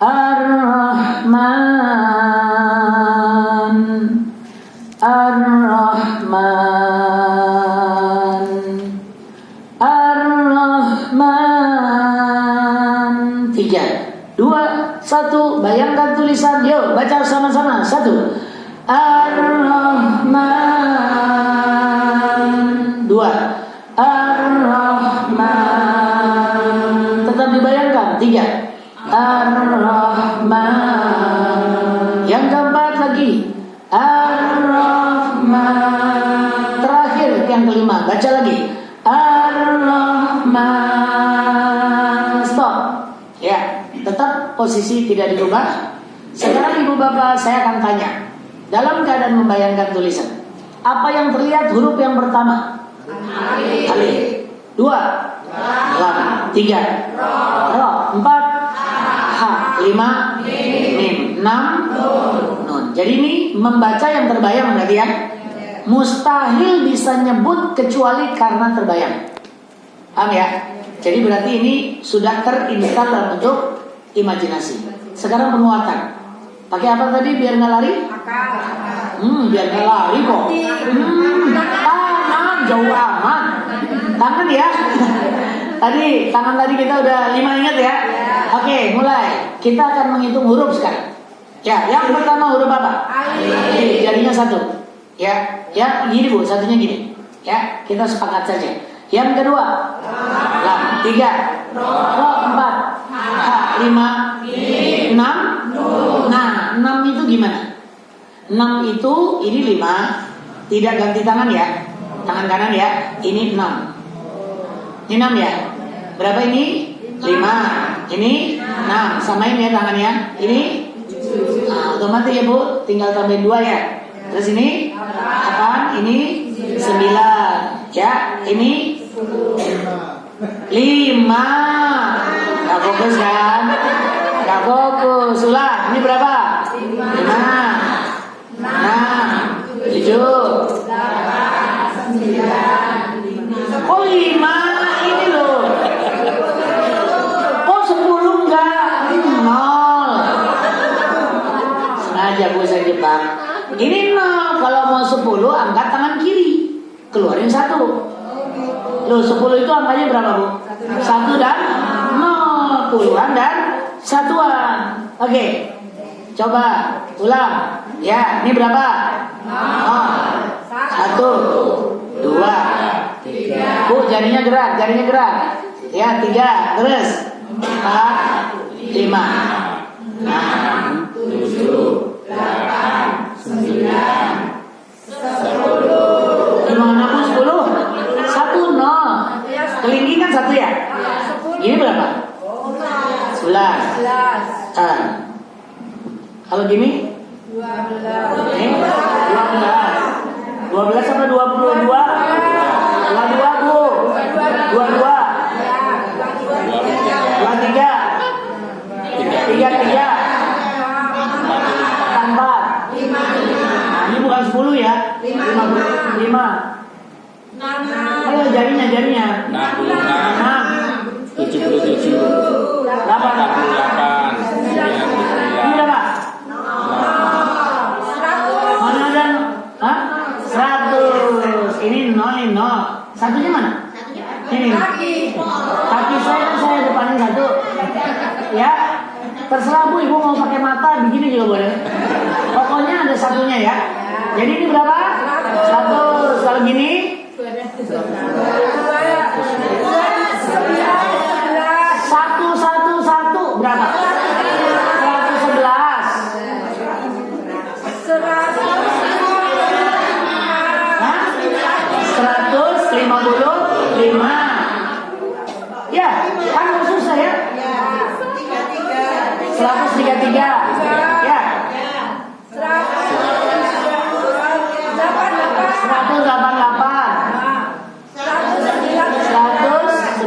Speaker 1: Ar-Rahman, Ar-Rahman, Ar-Rahman. 3, 2, 1. Bayangkan tulisan. Yuk baca sama-sama. 1. Ar-Rahman. 2. Ar-Rahman. Tetap dibayangkan. 3. Ar-Rahman. Yang keempat lagi. Ar-Rahman. Terakhir yang kelima. Baca lagi. Ar-Rahman. Stop. Ya, tetap posisi tidak dirubah. Sekarang ibu bapak saya akan tanya. Dalam keadaan membayangkan tulisan, apa yang terlihat huruf yang pertama? Alif. 2 lam. 3 ro. 4 ha. 5 mim. 6 nun. Jadi ini membaca yang terbayang berarti ya. Mustahil bisa nyebut kecuali karena terbayang. Paham ya? Jadi berarti ini sudah terinstal dalam bentuk imajinasi. Sekarang penguatan. Pakai apa tadi biar nggak lari? Biar nggak lari kok. Tangan jauh aman. Tangan ya. Tangan tadi kita udah 5 ingat ya. Oke, mulai. Kita akan menghitung huruf sekarang. Ya, yang pertama huruf apa? Alif. Jadinya 1. Ya, gini Bu, satunya gini. Ya, kita sepakat saja. Yang kedua, lam. 3 ro. 4 ha. 5 6 Nah, 6 itu gimana? 6 itu ini 5. Tidak ganti tangan ya. Tangan kanan ya. Ini 6. Ini 6 ya. Berapa ini? 5. Ini 6. Samain ya tangannya. Ini nah, otomatis ya Bu. Tinggal tambahin 2 ya. Terus ini 8. Ini 9. Ya. Ini 5. Gak fokus kan? Gak fokus. Ulang. Ini berapa? 5 6 7 8 Oh 5 ini loh. Oh 10 enggak, ini 0. Sengaja Bu saya jebak. Ini 0, kalau mau 10 angkat tangan kiri, keluarin 1. Loh 10 itu angkanya berapa Bu? 1 dan 0, puluhan dan satuan. Oke, coba ulang. Ya, ini berapa? 1, 2, 3. Bu, jarinya gerak. Ya, 3. Terus 4, 5, 6, 7, 8, 9, 10. Gimana Bu 10? 1, 0. Kelingking kan 1 ya? Ini berapa? 11. Kalau gini? 12. Ini 12. 12 sama 22? 22 Bu. 22. 23. 33. 4. Ini bukan 10 ya? 5. Ayo jarinya
Speaker 3: 66, 77, 88, 99.
Speaker 1: Ini berapa? Mana ada? 100. Ini 0, 0. Satunya mana? Ini. Kaki saya depanin 1. Ya. Terserah Bu, Ibu mau pakai mata begini juga boleh. Pokoknya ada satunya ya. Jadi ini berapa? 100. Kalau gini? 111 berapa? 111. 155. Ya, kan nggak susah ya? 133. Ya.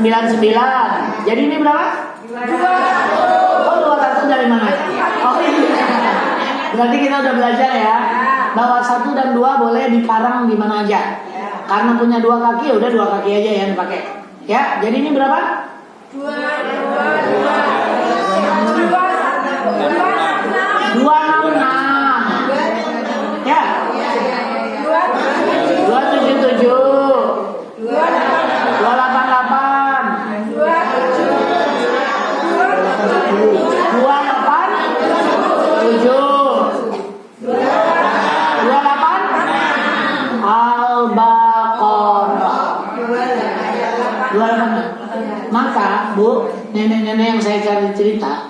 Speaker 1: 199. Jadi ini berapa? 2. Oh 200 dari mana? Oh ini. Berarti kita udah belajar ya, bahwa 1 dan 2 boleh dikarang di mana aja. Karena punya 2 kaki, udah 2 kaki aja yang dipakai. Ya, jadi ini berapa? 266. Ya. 277. 288. 28. Al-Baqarah. 28. Maka Bu, nenek-nenek yang saya cari cerita,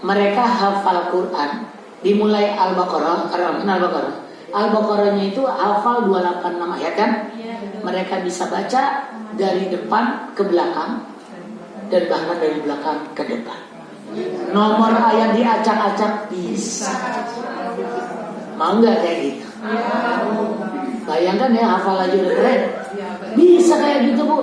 Speaker 1: mereka hafal Quran dimulai Al-Baqarah. Al-Baqarahnya itu hafal 286 ayat kan? Mereka bisa baca dari depan ke belakang dan bahkan dari belakang ke depan. Nomor ayat diacak-acak bisa. Mau nggak kayak gitu? Bayangkan ya, hafal aja udah keren. Bisa kayak gitu Bu.